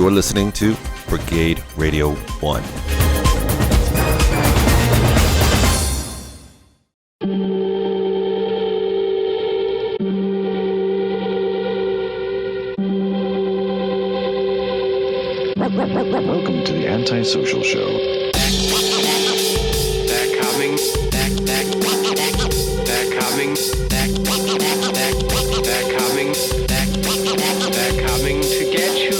You're listening to Brigade Radio 1. Welcome to the Antisocial Show. They're coming. They're coming. They're coming. They're coming to get you.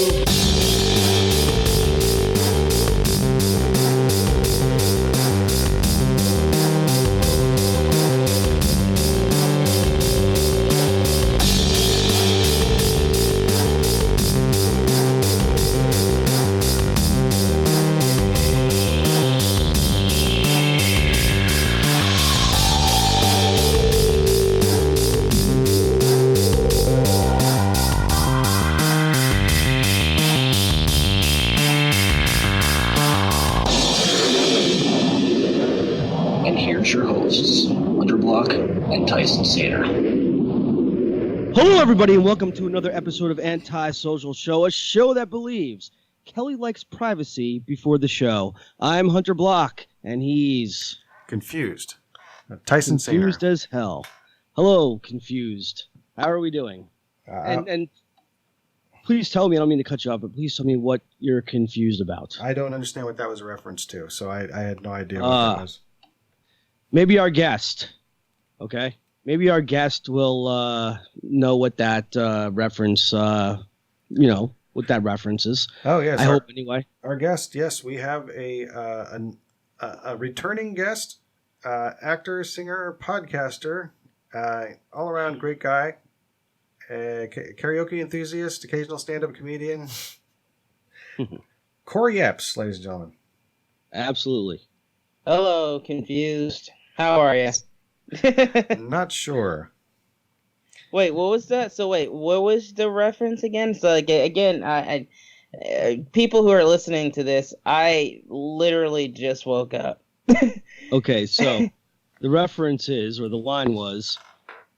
Your hosts, and Tyson. Hello, everybody, and welcome to another episode of Antisocial Show, a show that believes Kelly likes privacy before the show. I'm Hunter Block, and he's confused. Tyson. Confused as hell. Hello, confused. How are we doing? And please tell me, I don't mean to cut you off, but please tell me what you're confused about. I don't understand what that was a reference to, so I had no idea what that was. Maybe our guest, okay? Maybe our guest will know what that reference, what that reference is. Oh, yes. I hope, anyway. Our guest, yes, we have a returning guest, actor, singer, podcaster, all-around great guy, karaoke enthusiast, occasional stand-up comedian, Korey Epps, ladies and gentlemen. Absolutely. Hello, confused. How are you? Not sure. Wait, what was that? So wait, what was the reference again? So again, I people who are listening to this, I literally just woke up. Okay, so the reference is, or the line was,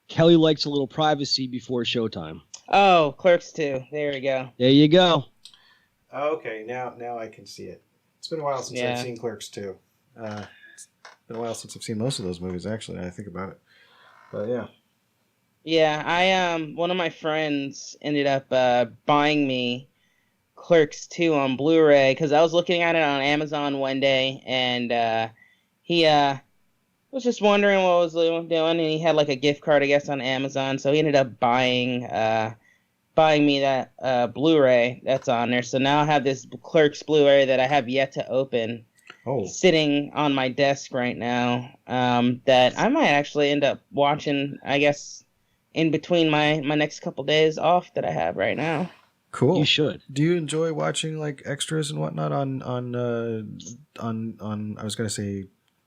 Kelly likes a little privacy before showtime. Oh, Clerks 2. There we go. There you go. Okay, now I can see it. It's been a while since I've seen Clerks 2. It's been a while since I've seen most of those movies, actually, now I think about it. But yeah. Yeah, I one of my friends ended up buying me Clerks 2 on Blu-ray because I was looking at it on Amazon one day, and he was just wondering what I was doing, and he had like a gift card, I guess, on Amazon, so he ended up buying me that Blu-ray that's on there. So now I have this Clerks Blu-ray that I have yet to open. Sitting on my desk right now, that I might actually end up watching, I guess, in between my next couple days off that I have right now. Cool. You should. Do you enjoy watching like extras and whatnot on I was going to say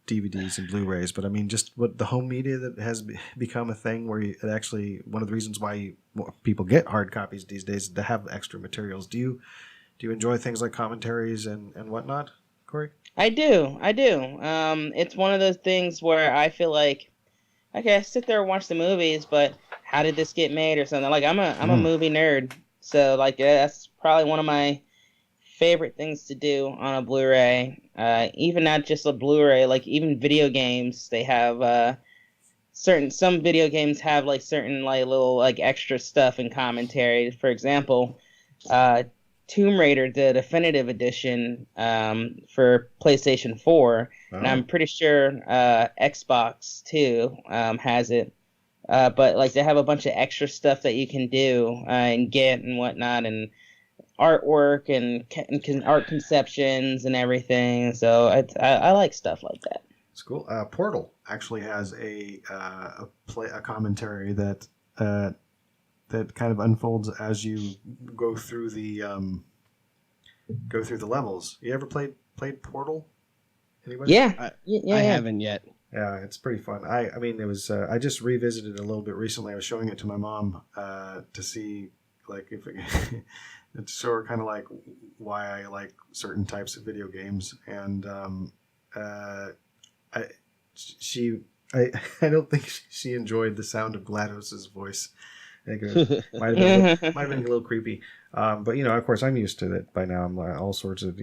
DVDs and Blu-rays, but I mean just what the home media that has become a thing where it actually, one of the reasons why people get hard copies these days is to have extra materials. Do you enjoy things like commentaries and whatnot, Korey? I do. It's one of those things where I feel like, okay, I sit there and watch the movies, but how did this get made or something? Like I'm a movie nerd, so like that's probably one of my favorite things to do on a Blu-ray. Even not just a Blu-ray, like even video games, they have some video games have like certain like little like extra stuff and commentary. For example, Tomb Raider, the definitive edition for PlayStation 4, and I'm pretty sure Xbox too has it. But like they have a bunch of extra stuff that you can do and get and whatnot, and artwork and art conceptions and everything. So I like stuff like that. It's cool. Portal actually has a commentary that kind of unfolds as you go through the levels. You ever played Portal? Anybody? Yeah. I haven't yet. Yeah, it's pretty fun. I mean, it was. I just revisited it a little bit recently. I was showing it to my mom to see, like, if it, to show her kind of like why I like certain types of video games, and I don't think she enjoyed the sound of GLaDOS's voice think it might have been a little creepy. But of course, I'm used to it by now. I'm all sorts of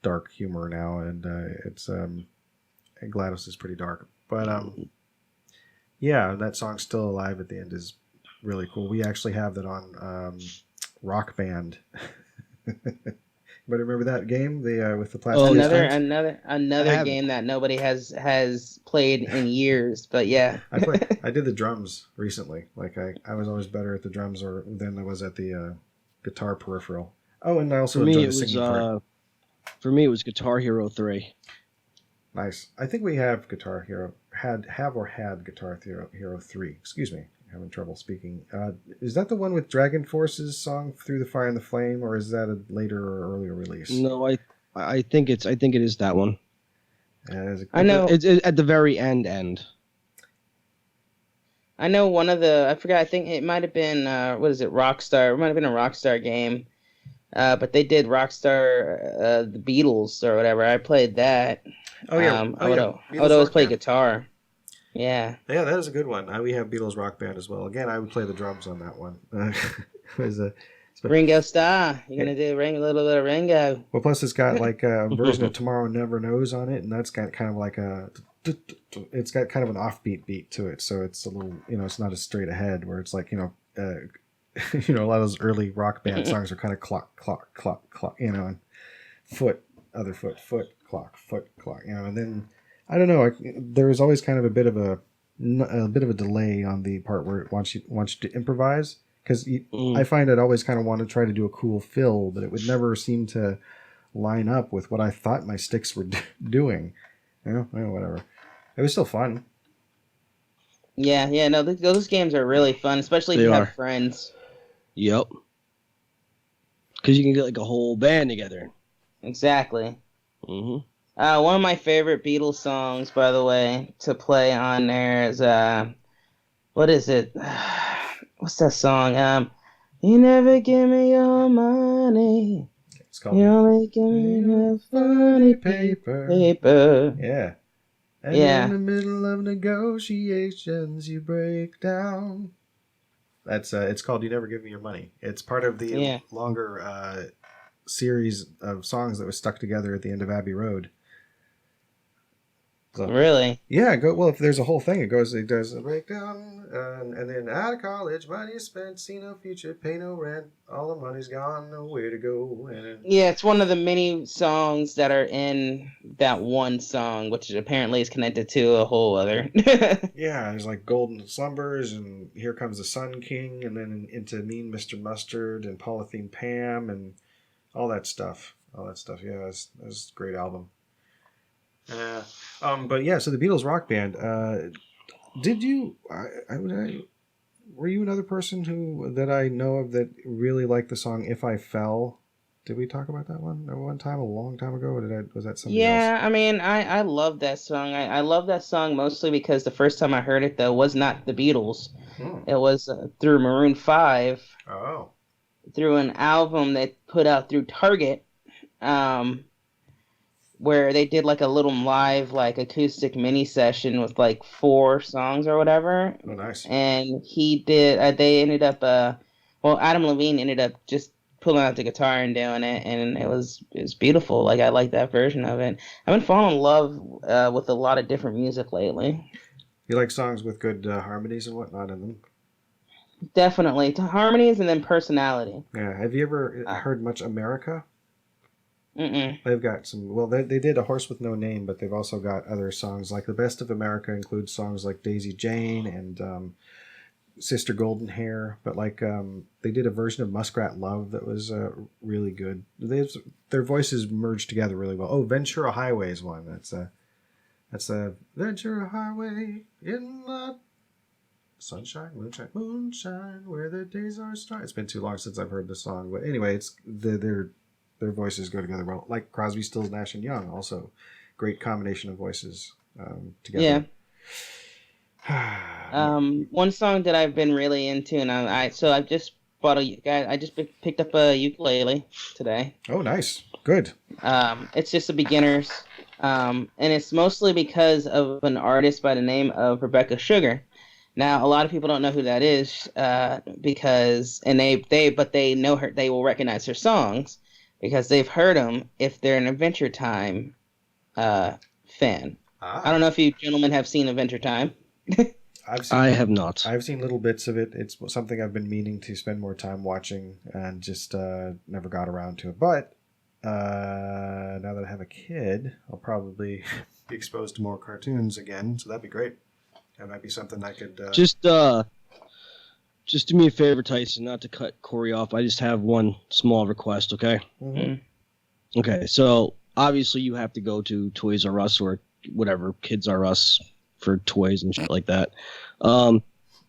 dark humor now, and it's and GLaDOS is pretty dark. But yeah, that song's still alive at the end is really cool. We actually have that on Rock Band. But remember that game, the with the plastic? Another game that nobody has played in years. But yeah, I did the drums recently. Like I was always better at the drums than I was at the guitar peripheral. Oh, and I also enjoyed the singing part. For me, it was Guitar Hero 3. Nice. I think we have Guitar Hero had Guitar Hero 3. Excuse me. Having trouble speaking. Is that the one with Dragon Force's song "Through the Fire and the Flame," or is that a later or earlier release? No, I think it is that one. I know it's at the very end. I know one of the I forgot. I think it might have been what is it? Rockstar. It might have been a Rockstar game, but they did Rockstar the Beatles or whatever. I played that. Oh yeah. I would always play guitar. Yeah. Yeah, that is a good one. We have Beatles Rock Band as well. Again, I would play the drums on that one. Ringo Starr. You're going to do a little bit of Ringo. Well, plus it's got like a version of Tomorrow Never Knows on it, and that's got kind of like it's got kind of an offbeat beat to it. So it's a little, it's not as straight ahead where it's like, a lot of those early rock band songs are kind of clock, clock, clock, clock, and foot, other foot, clock, and then I don't know. There was always kind of a bit of a delay on the part where it wants you to improvise, because I find I'd always kind of want to try to do a cool fill, but it would never seem to line up with what I thought my sticks were doing. Whatever. It was still fun. Yeah. No, those games are really fun, especially if you have friends. Yep. Because you can get like a whole band together. Exactly. Mm-hmm. One of my favorite Beatles songs, by the way, to play on there is what is it? What's that song? You never give me your money. It's called You only give me your funny paper. Yeah. And in the middle of negotiations, you break down. That's it's called "You Never Give Me Your Money." It's part of the longer series of songs that was stuck together at the end of Abbey Road. So, really? Yeah. If there's a whole thing, it does a breakdown, and then out of college, money is spent, see no future, pay no rent, all the money's gone, nowhere to go. Yeah, it's one of the many songs that are in that one song, which apparently is connected to a whole other. Yeah, there's like Golden Slumbers, and Here Comes the Sun King, and then into Mean Mr. Mustard, and Polythene Pam, and all that stuff. Yeah, that's a great album. But yeah, so the Beatles Rock Band. Did you? Were you another person that I know of that really liked the song "If I Fell"? Did we talk about that one time a long time ago? Or was that something else? Yeah, I mean, I love that song. I love that song mostly because the first time I heard it though was not the Beatles. It was through Maroon 5. Oh. Through an album they put out through Target. Where they did like a little live like acoustic mini session with like 4 songs or whatever. Oh, nice. And he did. They ended up. Adam Levine ended up just pulling out the guitar and doing it, and it was beautiful. Like I like that version of it. I've been falling in love with a lot of different music lately. You like songs with good harmonies and whatnot in them? Definitely harmonies and then personality. Yeah. Have you ever heard much America? Mm-mm. They've got some. Well, they did A Horse with No Name, but they've also got other songs like The Best of America includes songs like Daisy Jane and Sister Golden Hair. But like they did a version of Muskrat Love that was really good. Their voices merged together really well. Oh, Ventura Highway is one. That's a Ventura Highway in the sunshine, moonshine, where the days are strong. It's been too long since I've heard the song, but anyway, it's their voices go together well. Like Crosby, Stills, Nash and Young, also great combination of voices together. Yeah. One song that I've been really into, and I just picked up a ukulele today. Oh, nice, good. It's just a beginner's, and it's mostly because of an artist by the name of Rebecca Sugar. Now, a lot of people don't know who that is because, and they know her. They will recognize her songs because they've heard them if they're an Adventure Time fan. I don't know if you gentlemen have seen Adventure Time. I have not. I've seen little bits of it. It's something I've been meaning to spend more time watching and just never got around to it. But now that I have a kid, I'll probably be exposed to more cartoons again. So that'd be great. That might be something I could... Just do me a favor, Tyson, not to cut Korey off. I just have one small request, okay? Mm-hmm. Okay, so obviously you have to go to Toys R Us or whatever, Kids R Us for toys and shit like that.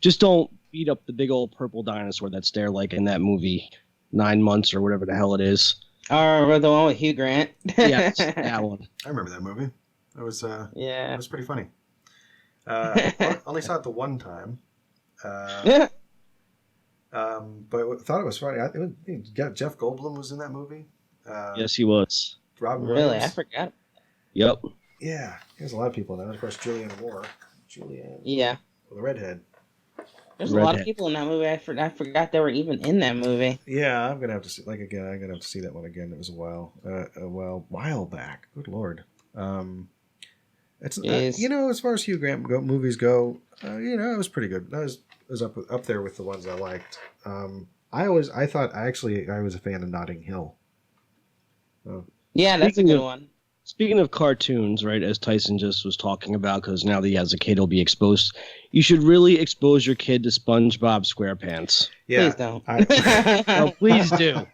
Just don't beat up the big old purple dinosaur that's there like in that movie, 9 Months or whatever the hell it is. Or the one with Hugh Grant. Yeah, that one. I remember that movie. It was yeah. It was pretty funny. I only saw it the one time. But I thought it was funny. Jeff Goldblum was in that movie. Yes, he was. Robin Really? Williams. I forgot. Yep. Yeah, there's a lot of people in that. Of course, Julianne Moore. Yeah. The redhead. There's a lot of people in that movie. I forgot they were even in that movie. Yeah, I'm gonna have to see. I'm gonna have to see that one again. It was a while back. Good lord. It's as far as Hugh Grant movies go, it was pretty good. It was up there with the ones I liked. I was a fan of Notting Hill. Yeah, that's a good one. Speaking of cartoons, right, as Tyson just was talking about, because now that he has a kid, he'll be exposed. You should really expose your kid to SpongeBob SquarePants. Yeah, please don't. No, please do.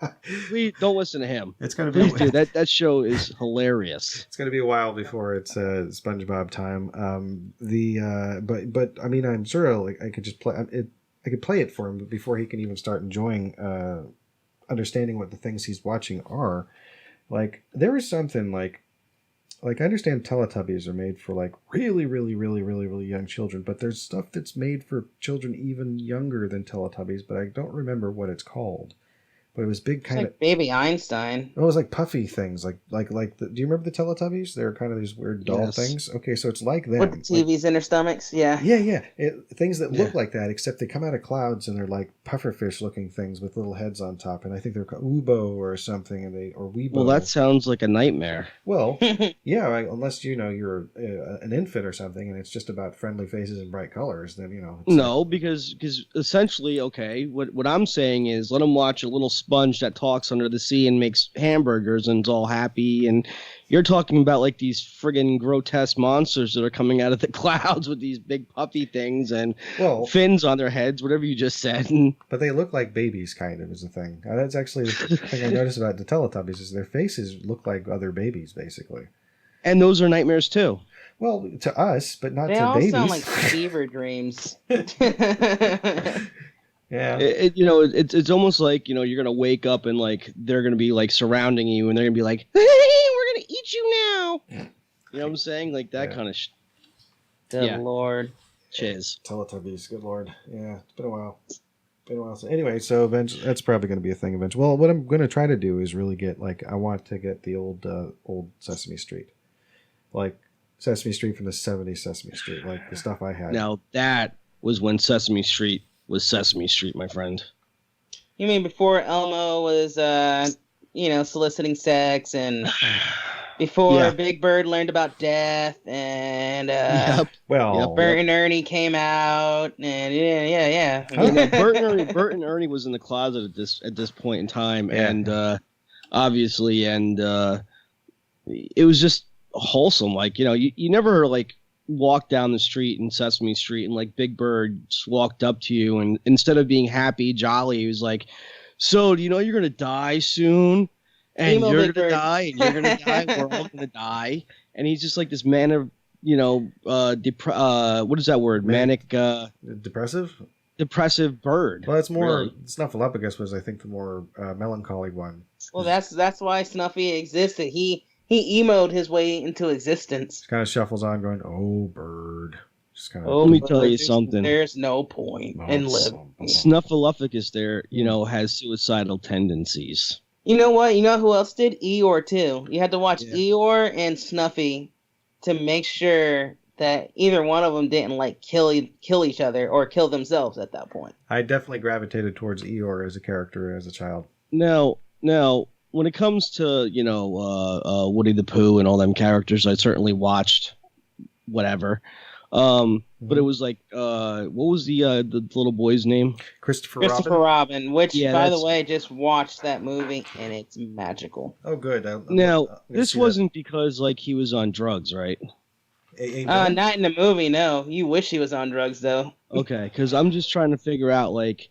Please don't listen to him. It's gonna be. Please do. That show is hilarious. It's gonna be a while before it's SpongeBob time. But I mean, I'm sure I could just play it. I could play it for him before he can even start enjoying, understanding what the things he's watching are. Like there is something like I understand Teletubbies are made for like really, really, really, really, really young children, but there's stuff that's made for children even younger than Teletubbies, but I don't remember what it's called. But it was big kind of Baby Einstein. It was like puffy things, do you remember the Teletubbies? They were kind of these weird doll things. Okay, so it's like them. With the TVs in their stomachs, yeah. Yeah. Things that look like that, except they come out of clouds and they're like pufferfish looking things with little heads on top, and I think they're called Ubo or something, or Weebo. Well, that sounds like a nightmare. Well, yeah, right, unless you're an infant or something, and it's just about friendly faces and bright colors, then No, because essentially, okay, what I'm saying is let them watch a little sponge that talks under the sea and makes hamburgers and is all happy, and you're talking about like these friggin' grotesque monsters that are coming out of the clouds with these big puffy things and fins on their heads, whatever you just said. But they look like babies, kind of, is the thing. That's actually the thing I noticed about the Teletubbies is their faces look like other babies, basically. And those are nightmares too. Well, to us, but not to babies. They all sound like fever dreams. Yeah, it's almost like you're gonna wake up and like they're gonna be like surrounding you and they're gonna be like, hey, we're gonna eat you now. You know what I'm saying? Like that kind of. Good Lord. Chiz. Teletubbies. Good Lord. Yeah, it's been a while. So anyway, so eventually that's probably going to be a thing eventually. Well, what I'm going to try to do is really get I want to get the old Sesame Street, like Sesame Street from the '70s Sesame Street, like the stuff I had. Now that was when Sesame Street was Sesame Street, my friend. You mean before Elmo was, soliciting sex, and before Big Bird learned about death, and Bert and Ernie came out, and yeah. Bert and Ernie was in the closet at this point in time, and obviously, and it was just wholesome. Like you never walk down the street in Sesame Street and like Big Bird just walked up to you and instead of being happy, jolly, he was like, so do you know you're going to die soon? And you're going to die and you're going to die. We're all going to die. And he's just like this man of, what is that word? Manic. Depressive? Depressive bird. Well, it's more, Snuffleupagus was, I think, the more melancholy one. Well, that's why Snuffy existed. He emoed his way into existence. Kind of shuffles on, going, "Oh, bird." Just kind of. Let me tell you something. There's no point in living. Snuffleupagus there, has suicidal tendencies. You know what? You know who else did? Eeyore too. You had to watch Eeyore and Snuffy to make sure that either one of them didn't like kill each other or kill themselves at that point. I definitely gravitated towards Eeyore as a character as a child. Now, when it comes to Woody the Pooh and all them characters, I certainly watched whatever. But it was like, what was the little boy's name? Christopher Robin, which, by the way, just watched that movie, and it's magical. Oh, good. This wasn't because, like, he was on drugs, right? Not in the movie, no. You wish he was on drugs, though. Okay, because I'm just trying to figure out, like,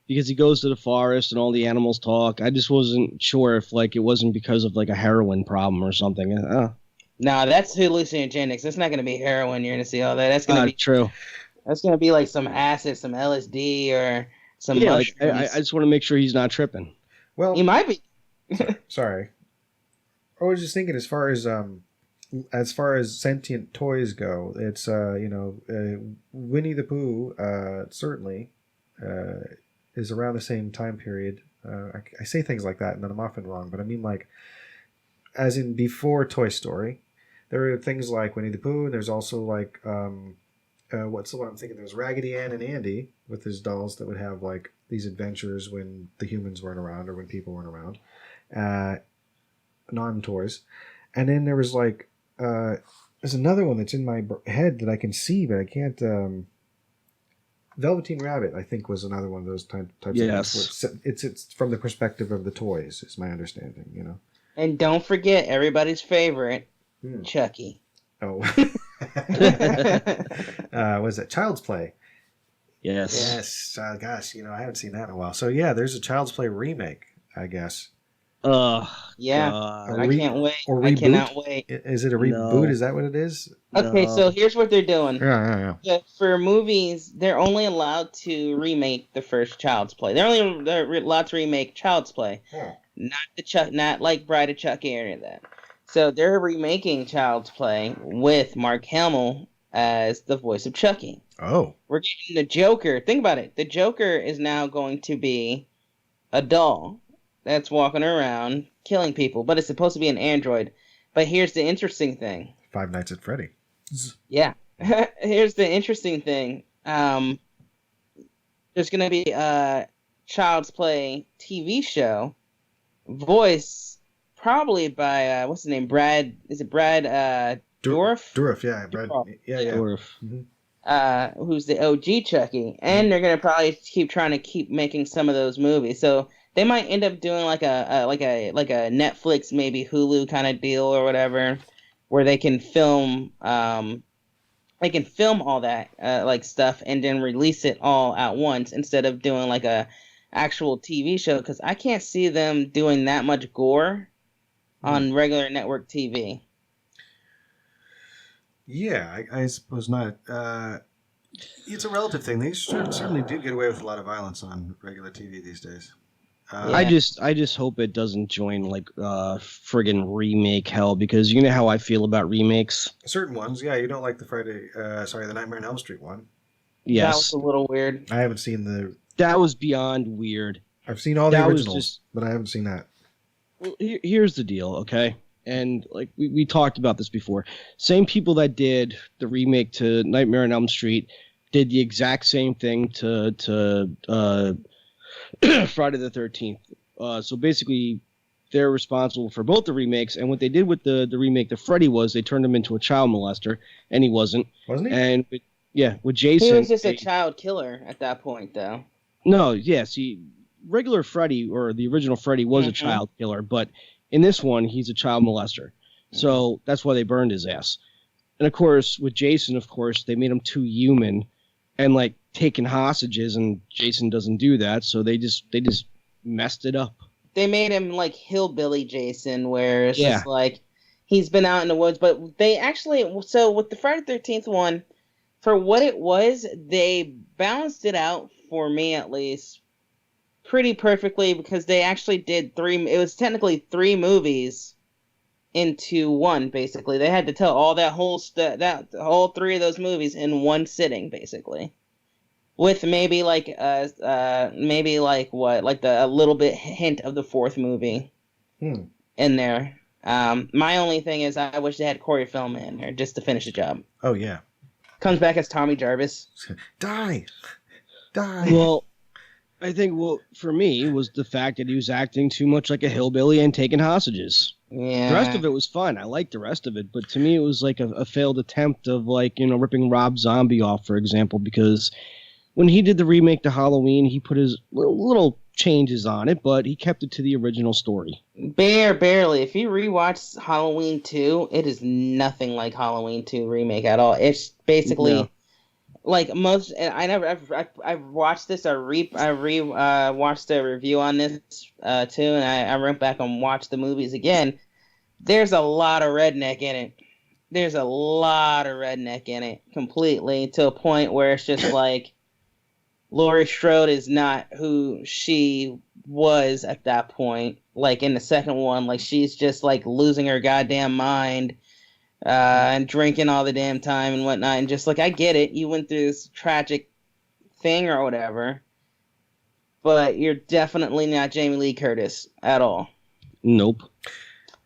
because he goes to the forest and all the animals talk. I just wasn't sure if, like, it wasn't because of, like, a heroin problem or something. No, that's hallucinogenics. That's not going to be heroin. You're going to see all that. That's going to be true. That's going to be like some acid, some LSD, or some mushrooms. I just want to make sure he's not tripping. Well, he might be. Sorry, I was just thinking as far as sentient toys go, it's Winnie the Pooh certainly is around the same time period. I say things like that, and then I'm often wrong, but I mean like as in before Toy Story. There are things like Winnie the Pooh, and there's also like what's the one I'm thinking? There's Raggedy Ann and Andy with his dolls that would have like these adventures when the humans weren't around or when people weren't around, non-toys. And then there was like there's another one that's in my head that I can see, but I can't. Velveteen Rabbit, I think, was another one of those types of things. It's from the perspective of the toys, is my understanding. You know. And don't forget everybody's favorite, Chucky. Oh. Was it Child's Play? Yes. Yes. Gosh, I haven't seen that in a while. So yeah, there's a Child's Play remake, I guess. Yeah. I can't wait. Or I cannot wait. Is it a reboot? No. Is that what it is? Okay, so here's what they're doing. Yeah. For movies, they're only allowed to remake the first Child's Play. They're allowed to remake Child's Play. Yeah. Not like Bride of Chucky or any of that. So they're remaking Child's Play with Mark Hamill as the voice of Chucky. Oh. We're getting the Joker. Think about it. The Joker is now going to be a doll that's walking around killing people, but it's supposed to be an android. But here's the interesting thing. Five Nights at Freddy. Yeah. Here's the interesting thing. There's going to be a Child's Play TV show, voiced probably by, what's his name? Brad, is it Brad Dourif? Dourif, yeah. Brad, yeah. Dourif. Mm-hmm. Who's the OG Chucky. And they're going to probably keep making some of those movies. So they might end up doing like a Netflix, maybe Hulu kind of deal or whatever, where they can film all that like stuff and then release it all at once instead of doing like a actual TV show, because I can't see them doing that much gore on regular network TV. Yeah, I suppose not. It's a relative thing. They certainly do get away with a lot of violence on regular TV these days. I just hope it doesn't join like friggin' remake hell, because you know how I feel about remakes. Certain ones, yeah. You don't like the Nightmare on Elm Street one. Yes, that was a little weird. I haven't seen That was beyond weird. I've seen all the originals, but I haven't seen that. Well, here's the deal, okay? And like we talked about this before. Same people that did the remake to Nightmare on Elm Street did the exact same thing to Friday the 13th. So basically, they're responsible for both the remakes. And what they did with the remake to Freddy was they turned him into a child molester, and he wasn't. Wasn't he? And with Jason, he was just a child killer at that point, though. No, yes, regular Freddy or the original Freddy was a child killer, but in this one, he's a child molester. So that's why they burned his ass. And of course, with Jason, they made him too human and like taking hostages, and Jason doesn't do that, so they just messed it up. They made him like hillbilly Jason, where it's just like he's been out in the woods. But they actually, so with the Friday the 13th one, for what it was, they balanced it out for me at least pretty perfectly, because they actually did it was technically 3 movies into one, basically. They had to tell all that whole all 3 of those movies in one sitting, basically. With maybe like a little bit hint of the 4th movie in there. My only thing is I wish they had Corey Feldman in there just to finish the job. Oh yeah. Comes back as Tommy Jarvis. Die. Well, I think for me was the fact that he was acting too much like a hillbilly and taking hostages. Yeah. The rest of it was fun. I liked the rest of it, but to me it was like a failed attempt of like, ripping Rob Zombie off, for example, because when he did the remake to Halloween, he put his little changes on it, but he kept it to the original story. Barely. If you rewatch Halloween 2, it is nothing like Halloween 2 remake at all. It's basically like most. And I've watched this. I watched a review on this too, and I went back and watched the movies again. There's a lot of redneck in it. There's a lot of redneck in it, completely, to a point where it's just like Laurie Strode is not who she was at that point. Like in the second one, like she's just like losing her goddamn mind and drinking all the damn time and whatnot. And just like, I get it. You went through this tragic thing or whatever, but you're definitely not Jamie Lee Curtis at all. Nope.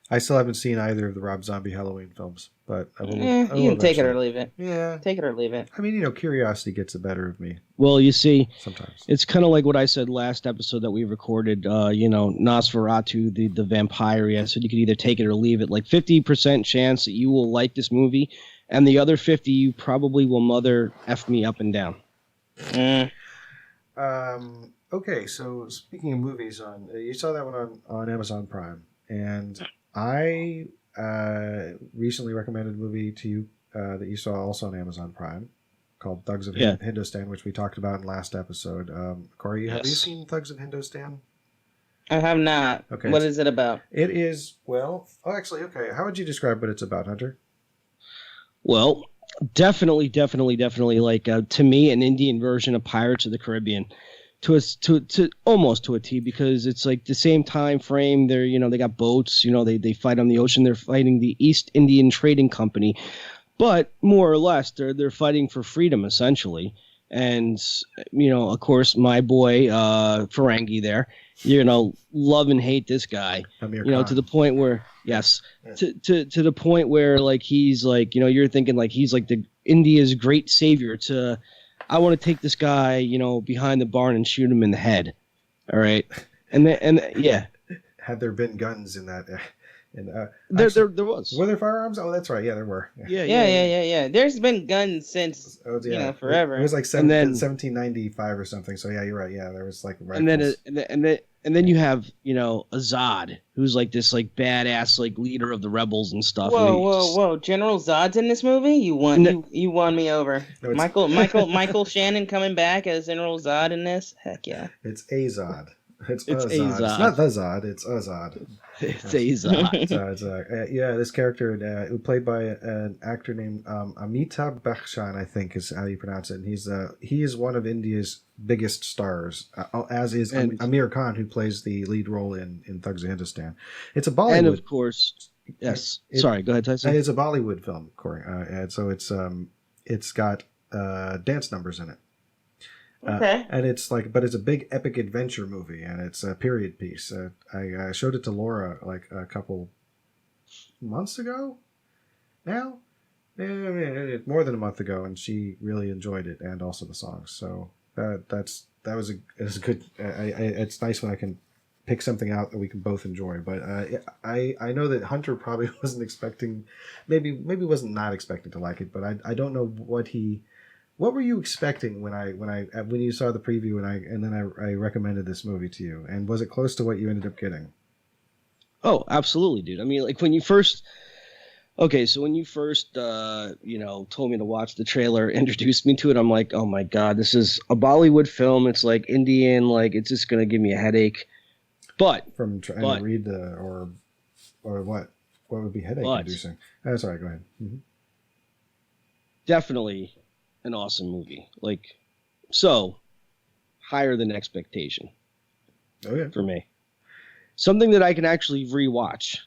I still haven't seen either of the Rob Zombie Halloween films, but I will. You can take it or leave it. Yeah. Take it or leave it. I mean, curiosity gets the better of me Well, you see, sometimes. it's kind of like what I said last episode that we recorded, Nosferatu, the vampire. I said you could either take it or leave it. Like 50% chance that you will like this movie, and the other 50 you probably will mother F me up and down. Okay, so speaking of movies, you saw that one on Amazon Prime, and I recently recommended a movie to you that you saw also on Amazon Prime called Thugs of Hindostan, which we talked about in last episode. Korey, have you seen Thugs of Hindostan? I have not. Okay. What is it about? It is, okay. How would you describe what it's about, Hunter? Well, definitely like to me an Indian version of Pirates of the Caribbean. To almost to a T, because it's like the same time frame. They're they got boats. They fight on the ocean. They're fighting the East Indian Trading Company, but more or less they're fighting for freedom essentially. And of course, my boy Ferengi there, love and hate this guy. Amir Khan. To the point where to the point where like he's like you're thinking like he's like the India's great savior to. I want to take this guy, behind the barn and shoot him in the head. All right, and Had there been guns in that? There was. Were there firearms? Oh, that's right. Yeah, there were. Yeah. There's been guns since forever. It was like 1795 or something. So yeah, you're right. Yeah, there was like rifles. And then you have Azad, who's like this like badass like leader of the rebels and stuff. Whoa! General Zod's in this movie. You won me over. No, Michael Shannon coming back as General Zod in this. Heck yeah! It's Azad. It's Azad. Azad. It's not the Zod. It's Azad. It's Azad. This character played by an actor named Amitabh Bachchan, I think is how you pronounce it. And he is one of India's biggest stars, as is Amir Khan, who plays the lead role in Thugs of Hindostan. It's a Bollywood. And of course, yes. Sorry, go ahead, Tyson. It's a Bollywood film, Korey, and so it's got dance numbers in it. Okay. And it's but it's a big epic adventure movie, and it's a period piece. I showed it to Laura like a couple months ago. Now, more than a month ago, and she really enjoyed it, and also the songs. So it was good. It's nice when I can pick something out that we can both enjoy. But I know that Hunter probably wasn't expecting, maybe wasn't not expecting to like it, but I don't know what were you expecting when you saw the preview and then I recommended this movie to you, and was it close to what you ended up getting? Oh, absolutely, dude. I mean, like when you first told me to watch the trailer, introduced me to it, I'm like, oh my god, this is a Bollywood film. It's like Indian, like it's just gonna give me a headache. But from trying to read the or what would be headache inducing? Oh, sorry, go ahead. Mm-hmm. Definitely an awesome movie, like so higher than expectation. Oh yeah, for me, something that I can actually rewatch.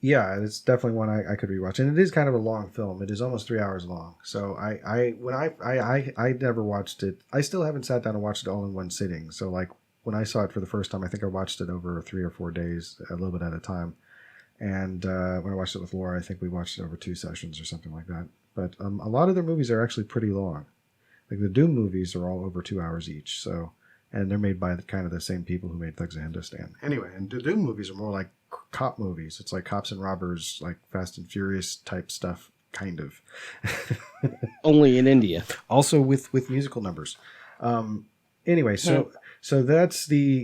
Yeah, it's definitely one I could rewatch, and it is kind of a long film. It is almost 3 hours long. So I never watched it. I still haven't sat down and watched it all in one sitting. So like when I saw it for the first time, I think I watched it over 3 or 4 days, a little bit at a time. And when I watched it with Laura, I think we watched it over 2 sessions or something like that. But a lot of their movies are actually pretty long. Like the Doom movies are all over 2 hours each. So, and they're made by kind of the same people who made Thugs of Hindustan. Anyway, and the Doom movies are more like cop movies. It's like cops and robbers, like Fast and Furious type stuff, kind of. Only in India. Also with musical numbers. Anyway, so that's those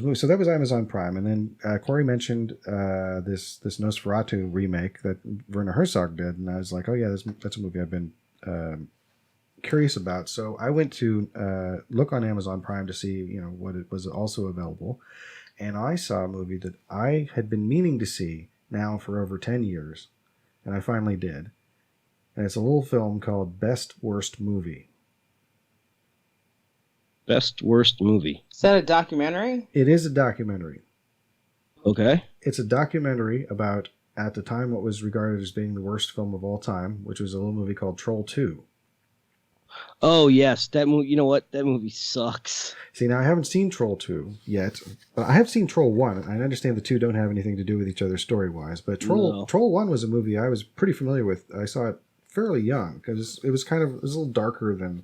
movies. So that was Amazon Prime, and then Corey mentioned this Nosferatu remake that Werner Herzog did, and I was like, oh yeah, that's a movie I've been curious about. So I went to look on Amazon Prime to see what it was also available, and I saw a movie that I had been meaning to see now for over 10 years, and I finally did. And it's a little film called Best Worst Movie. Best Worst Movie. Is that a documentary? It is a documentary. Okay. It's a documentary about, at the time, what was regarded as being the worst film of all time, which was a little movie called Troll 2. Oh, yes. That movie, you know what? That movie sucks. See, now I haven't seen Troll 2 yet, but I have seen Troll 1, and I understand the two don't have anything to do with each other story-wise, but Troll 1 was a movie I was pretty familiar with. I saw it fairly young, because it was a little darker than...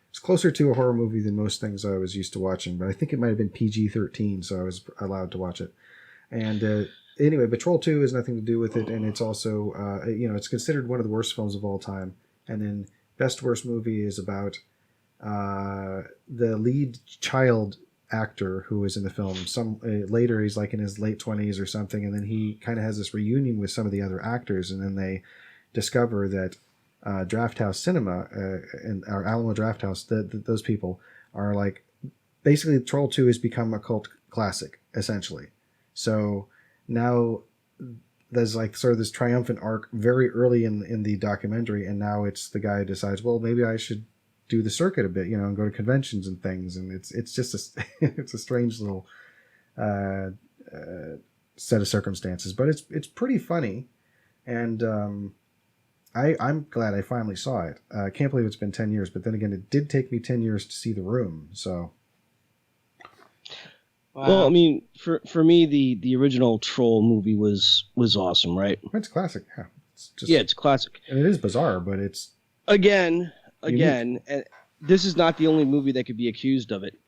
It's closer to a horror movie than most things I was used to watching, but I think it might have been PG-13, so I was allowed to watch it. And anyway, but Troll 2 has nothing to do with it, and it's also, it's considered one of the worst films of all time. And then Best Worst Movie is about the lead child actor who was in the film. Later, he's like in his late 20s or something, and then he kind of has this reunion with some of the other actors, and then they discover that Draft House Cinema and our Alamo Draft House, those people are like, basically Troll 2 has become a cult classic, essentially. So now there's like sort of this triumphant arc very early in the documentary, and now it's the guy who decides, well, maybe I should do the circuit a bit, and go to conventions and things, and it's just it's a strange little set of circumstances, but it's pretty funny, and I'm glad I finally saw it. I can't believe it's been 10 years, but then again, it did take me 10 years to see The Room, so... Wow. Well, I mean, for me, the original Troll movie was awesome, right? It's classic, yeah. It's classic. And it is bizarre, but it's... Again, and this is not the only movie that could be accused of it.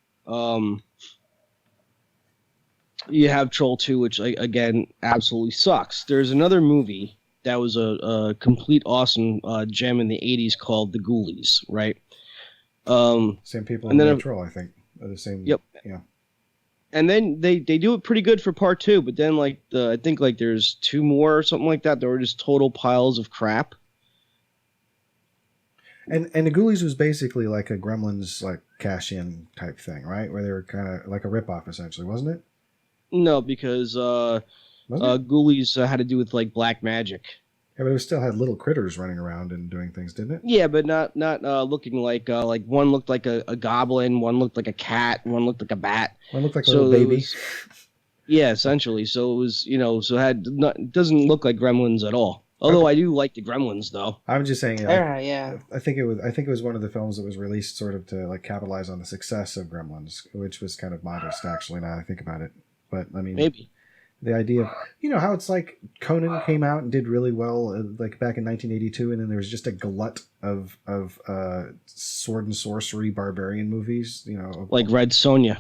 You have Troll 2, which, again, absolutely sucks. There's another movie that was a complete awesome gem in the 80s called The Ghoulies, right? Same people in the Troll, I think. Are the same. Yep. Yeah. And then they do it pretty good for part 2, but then I think there's 2 more or something like that. They were just total piles of crap. And the Ghoulies was basically like a Gremlins cash-in type thing, right? Where they were kind of like a ripoff, essentially, wasn't it? No, because Ghoulies had to do with black magic. Yeah, but it still had little critters running around and doing things, didn't it? Yeah, but not looking like one looked like a goblin, one looked like a cat, one looked like a bat. One looked like a little baby. Yeah, essentially. So it was, it doesn't look like Gremlins at all. Although I do like the Gremlins, though. I'm just saying. Yeah. I think it was one of the films that was released sort of to capitalize on the success of Gremlins, which was kind of modest, actually. Now that I think about it, but I mean, maybe. The idea of, how it's like Conan came out and did really well, back in 1982, and then there was just a glut of sword and sorcery barbarian movies, like Red Sonja.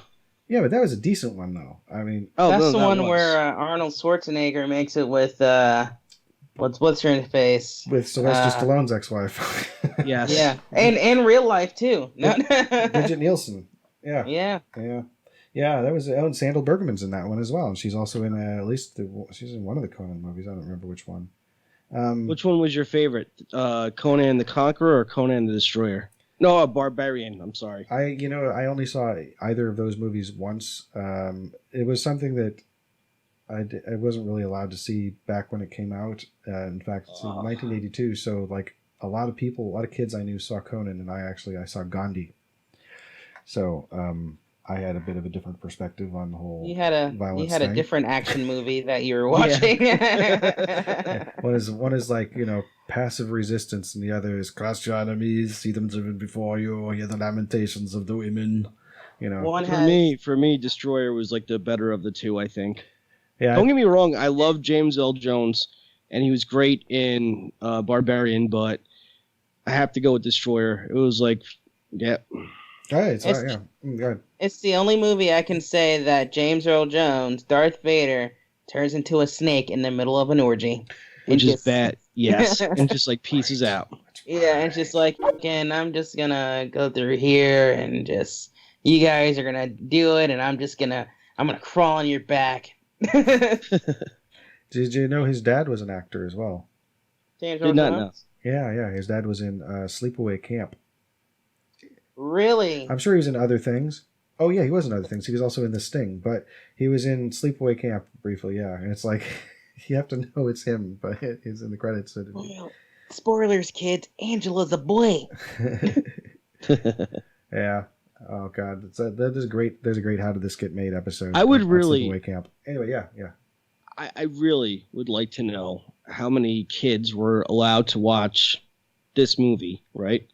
Yeah, but that was a decent one, though. I mean, that's the one where Arnold Schwarzenegger makes it with what's her face with Sylvester Stallone's ex-wife. Yes. Yeah, and real life too. Bridget Nielsen. Yeah. Yeah. Yeah. Yeah, that was Sandal Bergman's in that one as well, and she's also in she's in one of the Conan movies. I don't remember which one. Which one was your favorite? Conan the Conqueror or Conan the Destroyer? No, Barbarian. I'm sorry. I only saw either of those movies once. It was something that I wasn't really allowed to see back when it came out. In fact, it's in 1982. So a lot of kids I knew saw Conan, and I saw Gandhi. So. I had a bit of a different perspective on the whole violence thing. A different action movie that you were watching. Yeah. One is passive resistance, and the other is crush your enemies, see them driven before you, hear the lamentations of the women. For me, Destroyer was the better of the two, I think. Yeah. Don't get me wrong, I love James L. Jones, and he was great in Barbarian, but I have to go with Destroyer. It was like, yeah. All right, so, yeah. Go ahead. It's the only movie I can say that James Earl Jones, Darth Vader, turns into a snake in the middle of an orgy. Which is bad, yes. And just like pieces out. Yeah, and it's just like, and I'm just gonna go through here and just, you guys are gonna do it, and I'm gonna crawl on your back. Did you know his dad was an actor as well? James Did Earl not Jones? know. Yeah. His dad was in Sleepaway Camp. Really? I'm sure he was in other things. Oh, yeah, he was in other things. He was also in The Sting, but he was in Sleepaway Camp briefly, yeah. And it's like, you have to know it's him, but it's in the credits. Well, spoilers, kids. Angela's a boy. Yeah. Oh, God. That is great. There's a great How Did This Get Made episode. I would on really... Sleepaway Camp. Anyway, yeah. I really would like to know how many kids were allowed to watch this movie, right?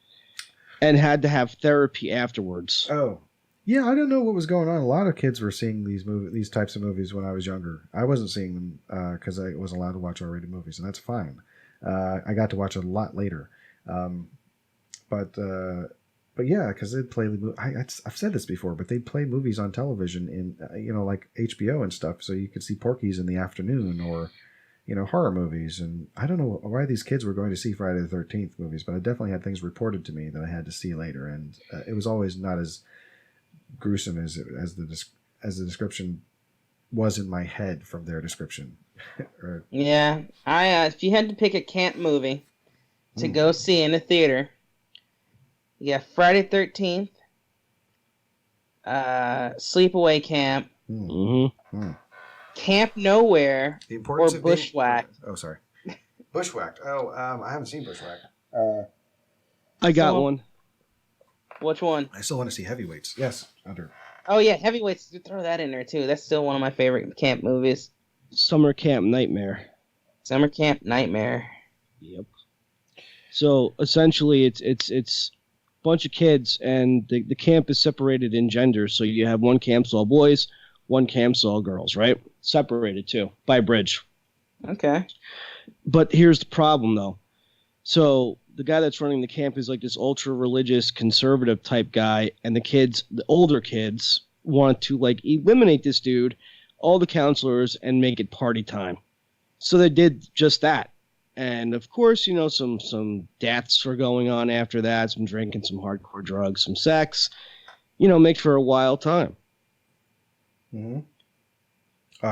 And had to have therapy afterwards. Oh, yeah. I don't know what was going on. A lot of kids were seeing these types of movies when I was younger. I wasn't seeing them because I wasn't allowed to watch R-rated movies, and that's fine. I got to watch it a lot later, but yeah, because they'd play the movie. I've said this before, but they'd play movies on television in like HBO and stuff, so you could see Porky's in the afternoon or horror movies. And I don't know why these kids were going to see Friday the 13th movies, but I definitely had things reported to me that I had to see later, and it was always not as gruesome as the description was in my head from their description. Yeah, if you had to pick a camp movie to go see in the theater, you got Friday 13th, Sleepaway Camp, Camp Nowhere, or Bushwhacked. Sorry. Bushwhacked. I haven't seen Bushwhacked. I got one. Which one? I still want to see Heavyweights. Yes, Hunter. Oh, yeah, Heavyweights. Throw that in there, too. That's still one of my favorite camp movies. Summer Camp Nightmare. Summer Camp Nightmare. Yep. So essentially, it's a bunch of kids, and the camp is separated in genders. So you have one camp's all boys, one camp's all girls, right? Separated too by a bridge. Okay. But here's the problem, though. So the guy that's running the camp is like this ultra religious conservative type guy, and the older kids want to like eliminate this dude, all the counselors, and make it party time. So they did just that. And of course, some deaths are going on after that, some drinking, some hardcore drugs, some sex, make for a wild time. Mm-hmm.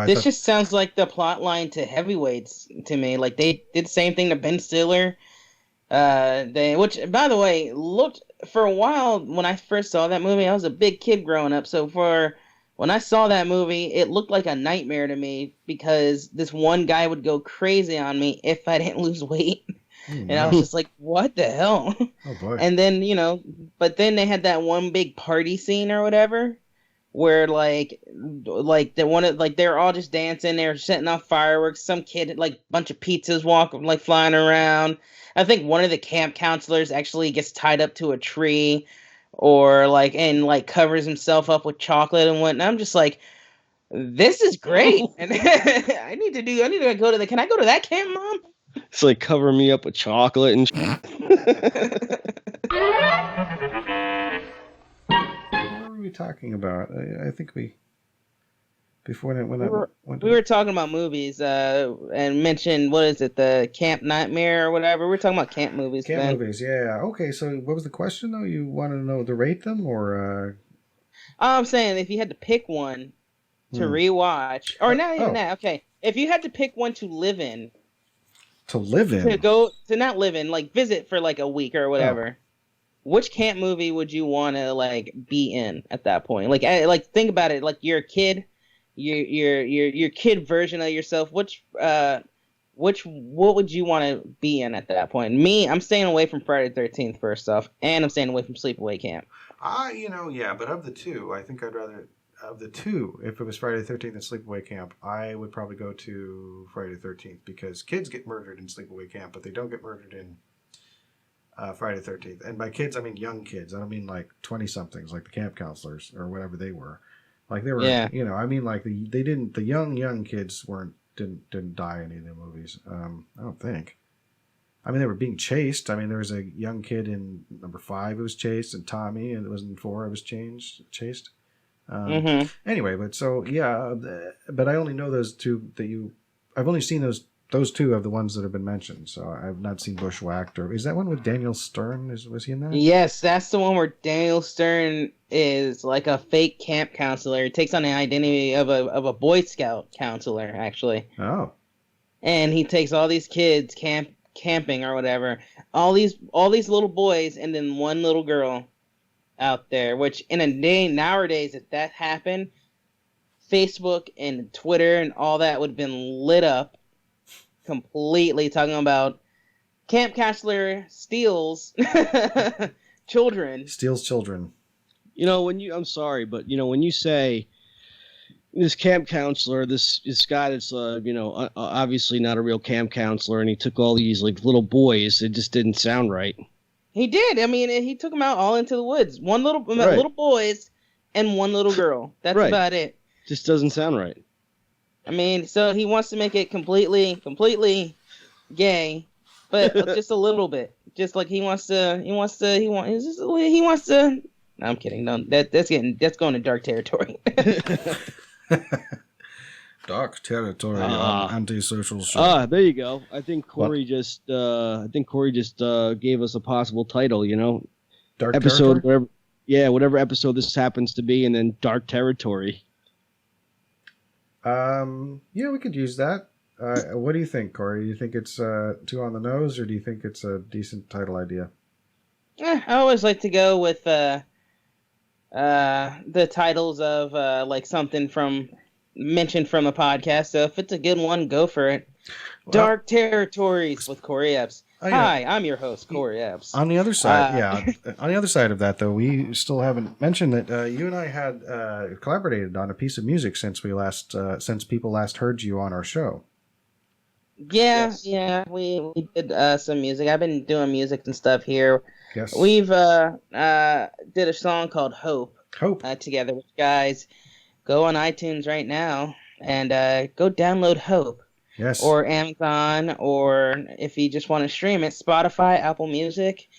This just sounds like the plot line to Heavyweights to me. Like they did the same thing to Ben Stiller. Which, by the way, looked for a while when I first saw that movie. I was a big kid growing up, so when I saw that movie, it looked like a nightmare to me because this one guy would go crazy on me if I didn't lose weight. And I was just like, what the hell? Oh, boy. And then, but then they had that one big party scene or whatever where they're all just dancing, they're setting off fireworks. Some kid, bunch of pizzas flying around. I think one of the camp counselors actually gets tied up to a tree or covers himself up with chocolate and whatnot. I'm just like, this is great. And I need to go to can I go to that camp, Mom? It's like cover me up with chocolate and What were we talking about? I think we were talking about movies and mentioned, what is it, the Camp Nightmare or whatever. We're talking about camp movies. Movies, yeah. Okay, so what was the question though? You wanted to know to rate them or? I'm saying if you had to pick one to rewatch, or not even that. Okay, if you had to pick one to live in. To live in. To not live in, visit for a week or whatever. Which camp movie would you want to be in at that point? Think about it. You're a kid. Your kid version of yourself. What would you want to be in at that point? Me, I'm staying away from Friday the 13th first off, and I'm staying away from Sleepaway Camp. But of the two, I think I'd rather if it was Friday the 13th and Sleepaway Camp, I would probably go to Friday the 13th because kids get murdered in Sleepaway Camp, but they don't get murdered in Friday the 13th. And by kids, I mean young kids. I don't mean 20-somethings like the camp counselors or whatever they were. They were, the young kids weren't didn't die in any of the movies. I don't think. I mean, they were being chased. I mean, there was a young kid in number 5 who was chased, and Tommy, and it was in 4 who was chased. Anyway, but so yeah, but I only know those two that you. I've only seen those two of the ones that have been mentioned. So I've not seen Bushwhacked. Or is that one with Daniel Stern? Was he in that? Yes, that's the one where Daniel Stern is like a fake camp counselor. He takes on the identity of a Boy Scout counselor, actually. Oh. And he takes all these kids camping or whatever, all these little boys, and then one little girl out there. Which in a day nowadays, if that happened, Facebook and Twitter and all that would have been lit up completely, talking about camp counselor steals children. Steals children. I'm sorry, but when you say this camp counselor, this guy that's obviously not a real camp counselor, and he took all these like little boys, it just didn't sound right. He did. I mean, he took them out all into the woods. Little boys and one little girl. That's right. About it. Just doesn't sound right. I mean, so he wants to make it completely gay, but just a little bit. Just like he wants to. No, I'm kidding. No, that's going to dark territory. Dark territory on Antisocial Show. There you go. I think Korey just gave us a possible title. Dark episode, territory? whatever episode this happens to be, and then dark territory. Yeah, we could use that. What do you think, Korey? Do you think it's too on the nose, or do you think it's a decent title idea? I always like to go with the titles of like something mentioned from the podcast. So if it's a good one, go for it. Well, Dark Territories with Korey Epps. Hi, I'm your host, Korey Epps. On the other side, on the other side of that, though, we still haven't mentioned that you and I had collaborated on a piece of music since people last heard you on our show. Yeah, yes. Yeah, we did some music. I've been doing music and stuff here. Yes, we've did a song called Hope together with guys. Go on iTunes right now and go download Hope. Yes. Or Amazon, or if you just want to stream it, Spotify, Apple Music,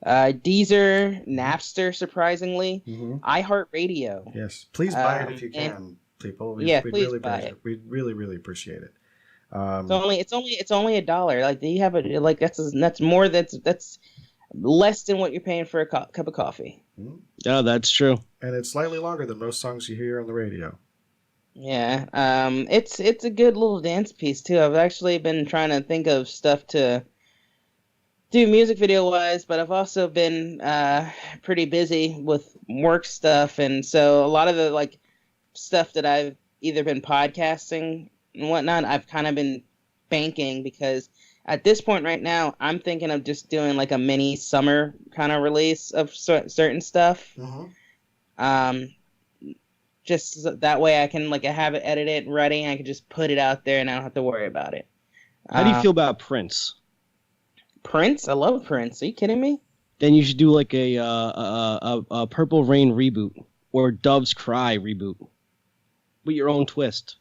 Deezer, Napster, surprisingly, iHeartRadio. Yes, please buy it if you can, people. We'd really buy it. We'd really, really appreciate it. It's only $1. Like, do you have that's less than what you're paying for a cup of coffee. Mm-hmm. Yeah, that's true. And it's slightly longer than most songs you hear on the radio. Yeah, it's a good little dance piece too. I've actually been trying to think of stuff to do music video wise, but I've also been pretty busy with work stuff, and so a lot of the like stuff that I've either been podcasting and whatnot, I've kind of been banking, because at this point right now, I'm thinking of just doing like a mini summer kind of release of certain stuff. Mm-hmm. Just that way I can like have it edited and ready, and I can just put it out there and I don't have to worry about it. How do you feel about Prince? Prince? I love Prince. Are you kidding me? Then you should do like a Purple Rain reboot or Dove's Cry reboot with your own twist.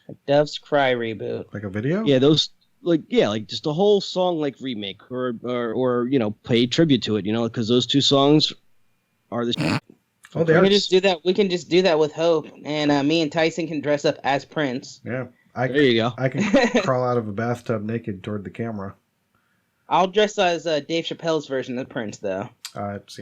A Dove's Cry reboot. Like a video? Yeah, those like just a whole song like remake or pay tribute to it, because those two songs are the Oh, we can just do that. We can just do that with Hope, and me and Tyson can dress up as Prince. Yeah, there you go. I can crawl out of a bathtub naked toward the camera. I'll dress as Dave Chappelle's version of Prince, though. That's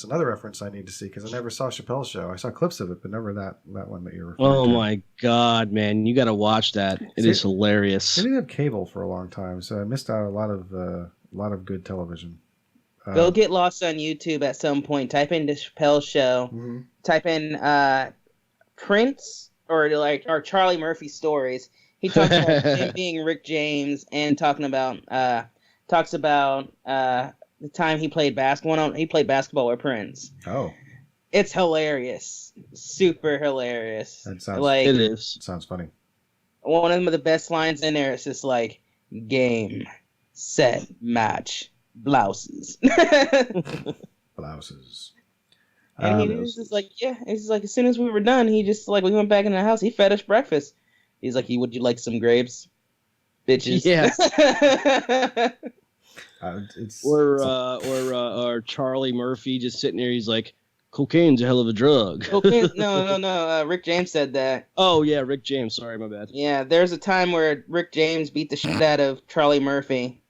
another reference I need to see, because I never saw Chappelle's show. I saw clips of it, but never that one that you're referring to. Oh my God, man! You got to watch that. It is hilarious. I didn't have cable for a long time, so I missed out a lot of good television. Go get lost on YouTube at some point. Type in the Chappelle Show. Mm-hmm. Type in Prince or Charlie Murphy stories. He talks about him being Rick James and talks about the time he played basketball. He played basketball with Prince. Oh, it's hilarious, super hilarious. That sounds like it is. It sounds funny. One of the best lines in there is just like game, set, match. Blouses. Blouses. And he was just like, yeah. It's just like, as soon as we were done, he just like, we went back in the house. He fed us breakfast. He's like, would you like some grapes, bitches? Yeah. It's Or Charlie Murphy just sitting there. He's like, cocaine's a hell of a drug. Cocaine? No. Rick James said that. Oh yeah, Rick James. Sorry, my bad. Yeah, there's a time where Rick James beat the shit out of Charlie Murphy,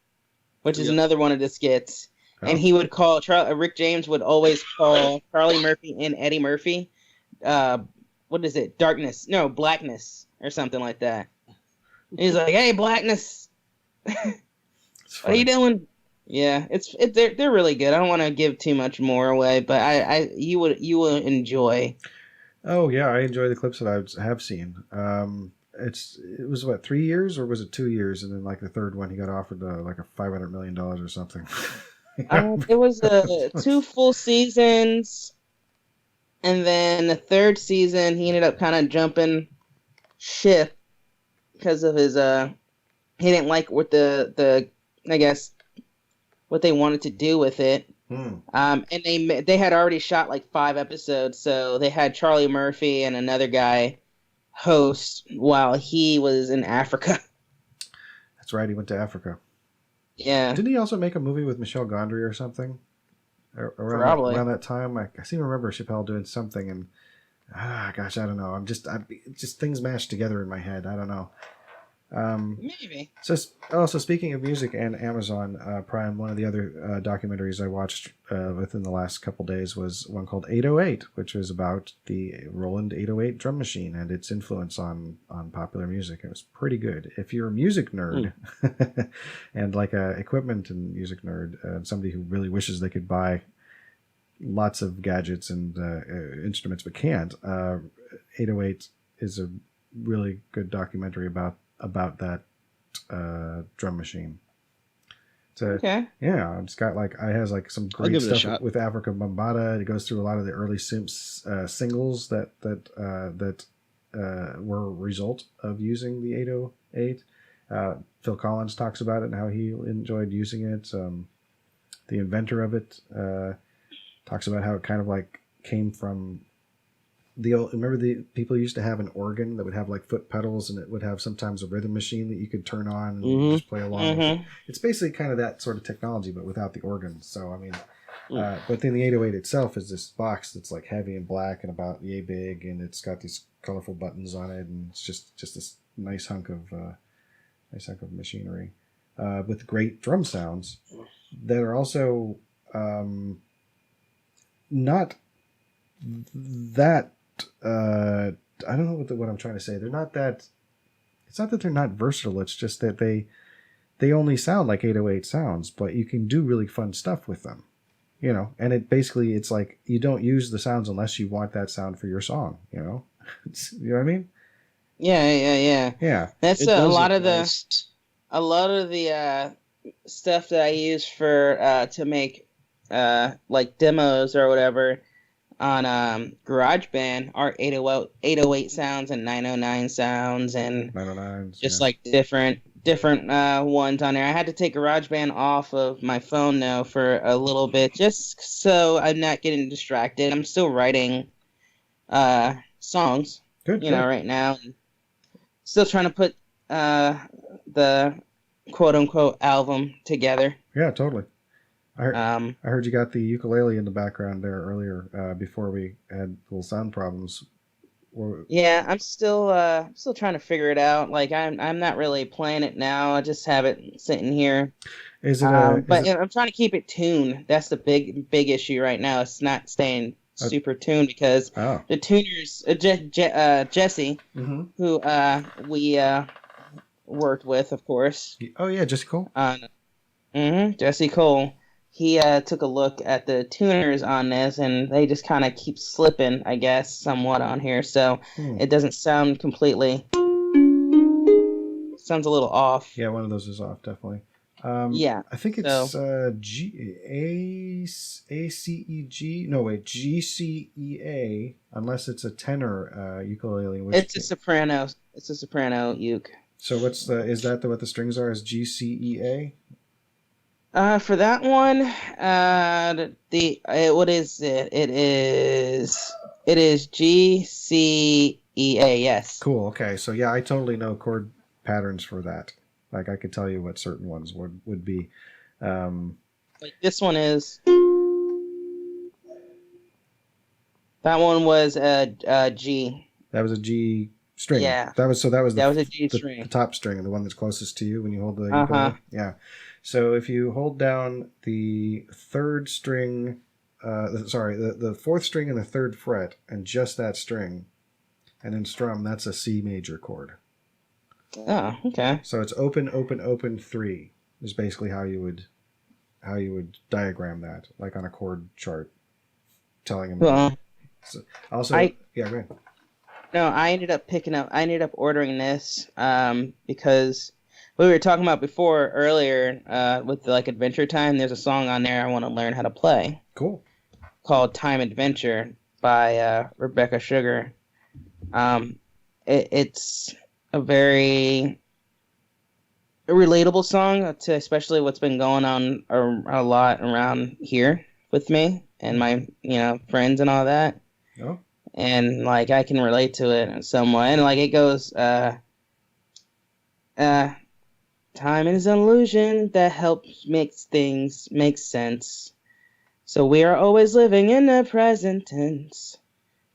which is Yep. another one of the skits. Oh. And he would call Rick James would always call Charlie Murphy and Eddie Murphy, what is it? Blackness or something like that. He's like, "Hey, Blackness, what are you doing?" Yeah, they're really good. I don't want to give too much more away, but you will enjoy. Oh yeah, I enjoy the clips that I have seen. It was what, 3 years or was it 2 years? And then like the third one, he got offered like a $500 million or something. It was 2 full seasons, and then the third season he ended up kind of jumping ship because of his he didn't like what the I guess what they wanted to do with it. And they had already shot like 5 episodes, so they had Charlie Murphy and another guy host while he was in Africa. That's right, he went to Africa. Yeah. Didn't he also make a movie with Michelle Gondry or something? Probably. Around that time, I seem to remember Chappelle doing something, and gosh, I don't know. Just things mashed together in my head. I don't know. Maybe. So speaking of music and Amazon Prime, one of the other documentaries I watched within the last couple days was one called 808, which was about the Roland 808 drum machine and its influence on popular music. It was pretty good. If you're a music nerd and like a equipment and music nerd, somebody who really wishes they could buy lots of gadgets and instruments but can't, 808 is a really good documentary about that drum machine. Okay. Yeah, it's got it has like some great give it a stuff shot. with Africa Bambaataa. It goes through a lot of the early singles that were a result of using the 808. Phil Collins talks about it and how he enjoyed using it. The inventor of it talks about how it kind of like came from remember the people used to have an organ that would have like foot pedals, and it would have sometimes a rhythm machine that you could turn on and just play along with it. It's basically kind of that sort of technology, but without the organ. So, I mean, but then the 808 itself is this box that's like heavy and black and about yay big, and it's got these colorful buttons on it, and it's just this nice hunk of machinery with great drum sounds that are also not that I don't know what I'm trying to say. They're not that. It's not that they're not versatile. It's just that they only sound like 808 sounds, but you can do really fun stuff with them, you know. And it's like you don't use the sounds unless you want that sound for your song, you know. You know what I mean? Yeah. That's a lot of the stuff that I use for to make like demos or whatever on GarageBand are 808 sounds and 909 sounds and 909s, just like different ones on there. I had to take GarageBand off of my phone though for a little bit just so I'm not getting distracted. I'm still writing songs, good. know, right now. Still trying to put the quote unquote album together. Yeah, totally. I heard you got the ukulele in the background there earlier before we had little sound problems. Yeah, I'm still trying to figure it out. Like I'm not really playing it now. I just have it sitting here. I'm trying to keep it tuned. That's the big issue right now. It's not staying super tuned because the tuners, Jesse, who we worked with, of course. Oh yeah, Jesse Cole. Jesse Cole. He took a look at the tuners on this, and they just kind of keep slipping, I guess, somewhat on here. So it doesn't sound completely. Sounds a little off. Yeah, one of those is off, definitely. Yeah. I think it's GCEA, unless it's a tenor ukulele. It's a soprano. It's a soprano uke. So is that what the strings are? Is GCEA? For that one, what is it? It is GCE E-A, yes. Cool. Okay. So yeah, I totally know chord patterns for that. Like I could tell you what certain ones would be. Like this one is. That one was a G. That was a G string. Yeah. That was a G string. The top string, the one that's closest to you when you hold the Uh-huh. ukulele. Yeah. So if you hold down the third string, the fourth string and the third fret, and just that string, and then strum, that's a C major chord. Oh, okay. So it's open, open, open 3 is basically how you would diagram that, like on a chord chart, telling them. Well, So, also, yeah, go ahead. No, I ended up ordering this because we were talking about earlier with like Adventure Time. There's a song on there I want to learn how to play. Cool. Called Time Adventure by Rebecca Sugar. It's a very relatable song to especially what's been going on a lot around here with me and my friends and all that. Oh. And like I can relate to it in some way. And like it goes, time is an illusion that helps makes things make sense. So we are always living in the present tense.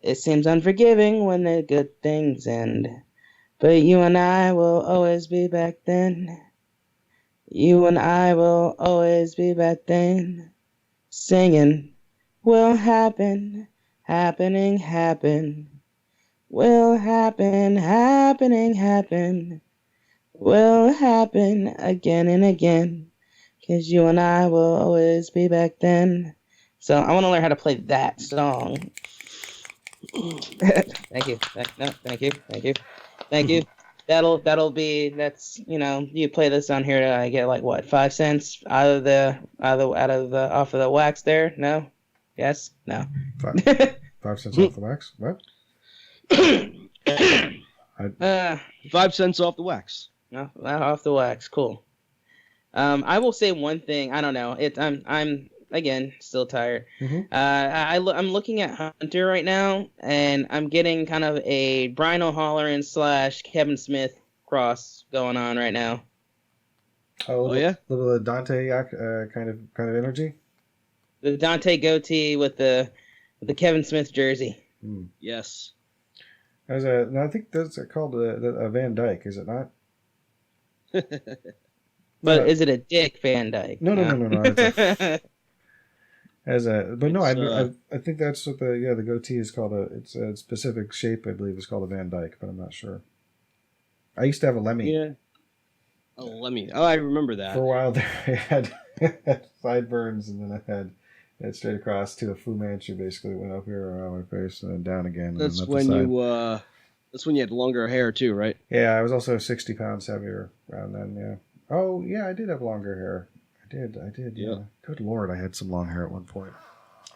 It seems unforgiving when the good things end. But you and I will always be back then. You and I will always be back then. Singing will happen. Happening, happen. Will happen, happening, happen. Will happen again and again. 'Cause you and I will always be back then. So I want to learn how to play that song. Thank you. Thank you. That's you play this on here, I get like what, 5 cents off of the wax there? No? Yes? No. 5 cents off the wax? What? 5 cents off the wax. No, off the wax. Cool. I will say one thing. I don't know. I'm again still tired. Mm-hmm. I'm looking at Hunter right now, and I'm getting kind of a Brian O'Halloran / Kevin Smith cross going on right now. Oh yeah, a little Dante kind of energy. The Dante goatee with the Kevin Smith jersey. Mm. Yes. I think that's called a Van Dyke, is it not? But is it a Dick Van Dyke? No. I think that's what the goatee is called. It's a specific shape, I believe, is called a Van Dyke, but I'm not sure. I used to have a Lemmy. Yeah. Oh, Lemmy. Oh, I remember that. For a while there, I had sideburns, and then I had it straight across to a Fu Manchu. Basically, went up here around my face and then down again. That's and when you. That's when you had longer hair too, right? Yeah, I was also 60 pounds heavier around then. Yeah. Oh, yeah, I did have longer hair. I did. Yeah. Good Lord, I had some long hair at one point.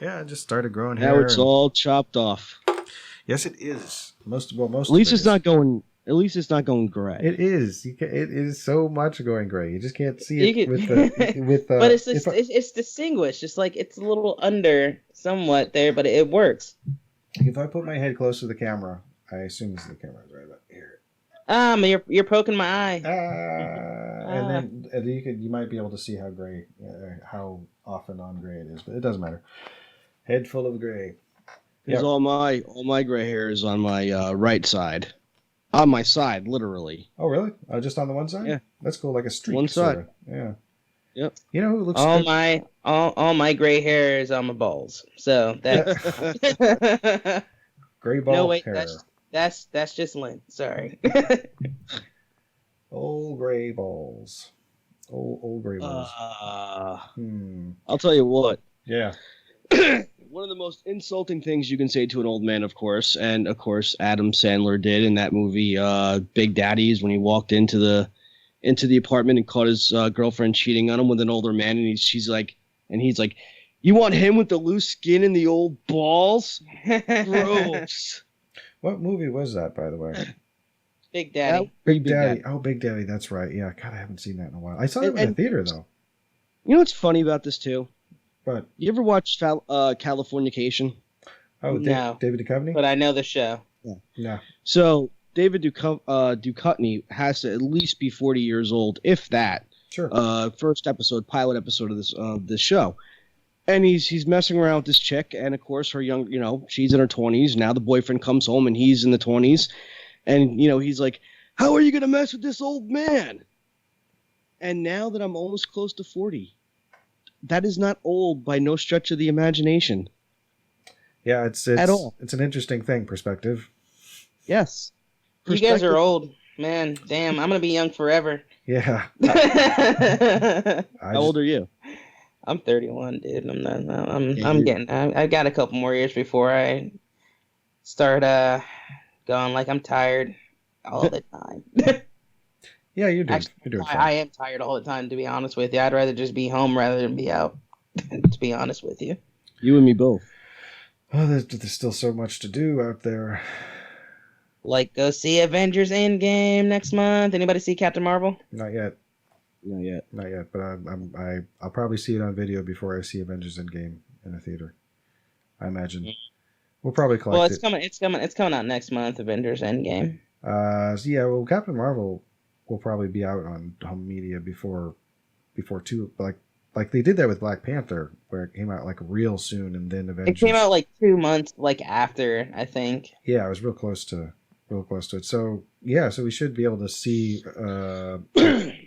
Yeah, I just started growing hair. Now it's all chopped off. Yes, it is. Most. At least it's not going. At least it's not going gray. It is. It is so much going gray. You just can't see it with. But it's distinguished. It's like it's a little under somewhat there, but it works. If I put my head close to the camera, I assume the camera's right about here. You're poking my eye. And then you might be able to see how gray, how off and on gray it is, but it doesn't matter. Head full of gray. Because all my gray hair is on my right side. On my side, literally. Oh, really? Just on the one side? Yeah. That's cool, like a streak. One side. Sorta. Yeah. Yep. You know who looks all good? all my gray hair is on my balls. So that's gray ball no, wait, hair. That's just lint. Sorry. Old gray balls. Old gray balls. I'll tell you what. Yeah. One of the most insulting things you can say to an old man, of course, and of course Adam Sandler did in that movie, Big Daddies, when he walked into the apartment and caught his girlfriend cheating on him with an older man, and he's like, "You want him with the loose skin and the old balls? Gross." What movie was that, by the way? Big Daddy. Big Daddy. Oh, Big Daddy. That's right. Yeah. God, I haven't seen that in a while. I saw it in the theater though. You know what's funny about this too? What? You ever watch Californication? Oh, no. David Duchovny? But I know the show. Yeah. So David Duchovny has to at least be 40 years old, if that. Sure. First episode, pilot episode of this show, and he's messing around with this chick, and of course her she's in her 20s now. The boyfriend comes home and he's in the 20s, and he's like, "How are you gonna mess with this old man?" And now that I'm almost close to 40, that is not old by no stretch of the imagination. Yeah, it's at all. It's an interesting thing, perspective. Yes. You guys are old, man. Damn, I'm gonna be young forever. Yeah. How old are you? I'm 31, dude. I got a couple more years before I start going like I'm tired all the time. Yeah, you're doing. Actually, you're doing fine. I am tired all the time, to be honest with you. I'd rather just be home rather than be out. To be honest with you. You and me both. Oh, there's still so much to do out there. Like, go see Avengers Endgame next month. Anybody see Captain Marvel? Not yet. But I'll probably see it on video before I see Avengers Endgame in a theater. I imagine we'll probably collect Well, it. it's coming out next month. Avengers Endgame. So yeah, well, Captain Marvel will probably be out on home media before two, like they did that with Black Panther, where it came out like real soon, and then Avengers. It came out like 2 months after, I think. Yeah, it was real close to it. So yeah, so we should be able to see,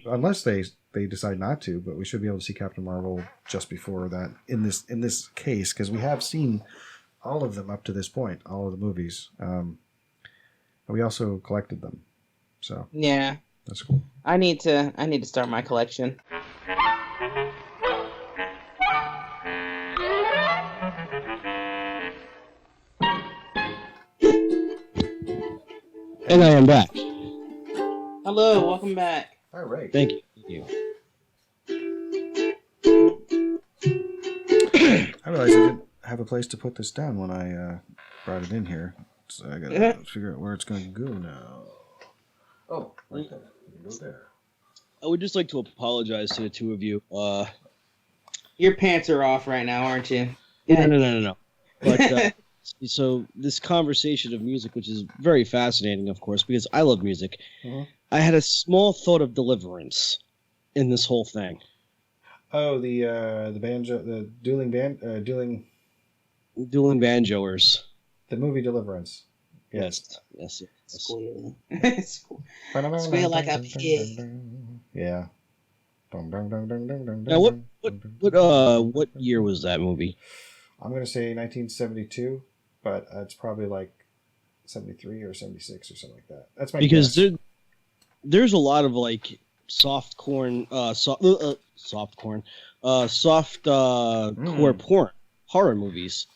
unless they decide not to, but we should be able to see Captain Marvel just before that. In this case, because we have seen all of them up to this point, all of the movies. And we also collected them, so yeah, that's cool. I need to start my collection. And I am back. Hello, welcome back. All right. Thank you. I realized I didn't have a place to put this down when I brought it in here, so I gotta figure out where it's going to go now. Oh, right there. Go there. I would just like to apologize to the two of you. Your pants are off right now, aren't you? No. But so this conversation of music, which is very fascinating, of course, because I love music. Mm-hmm. I had a small thought of deliverance in this whole thing. Oh, the banjo, the dueling banjoers. The movie Deliverance. Yes. Squeal. Squeal like a pig. Yeah. Now, what year was that movie? I'm gonna say 1972, but it's probably like 73 or 76 or something like that. That's my because guess. there's a lot of like soft core porn horror movies,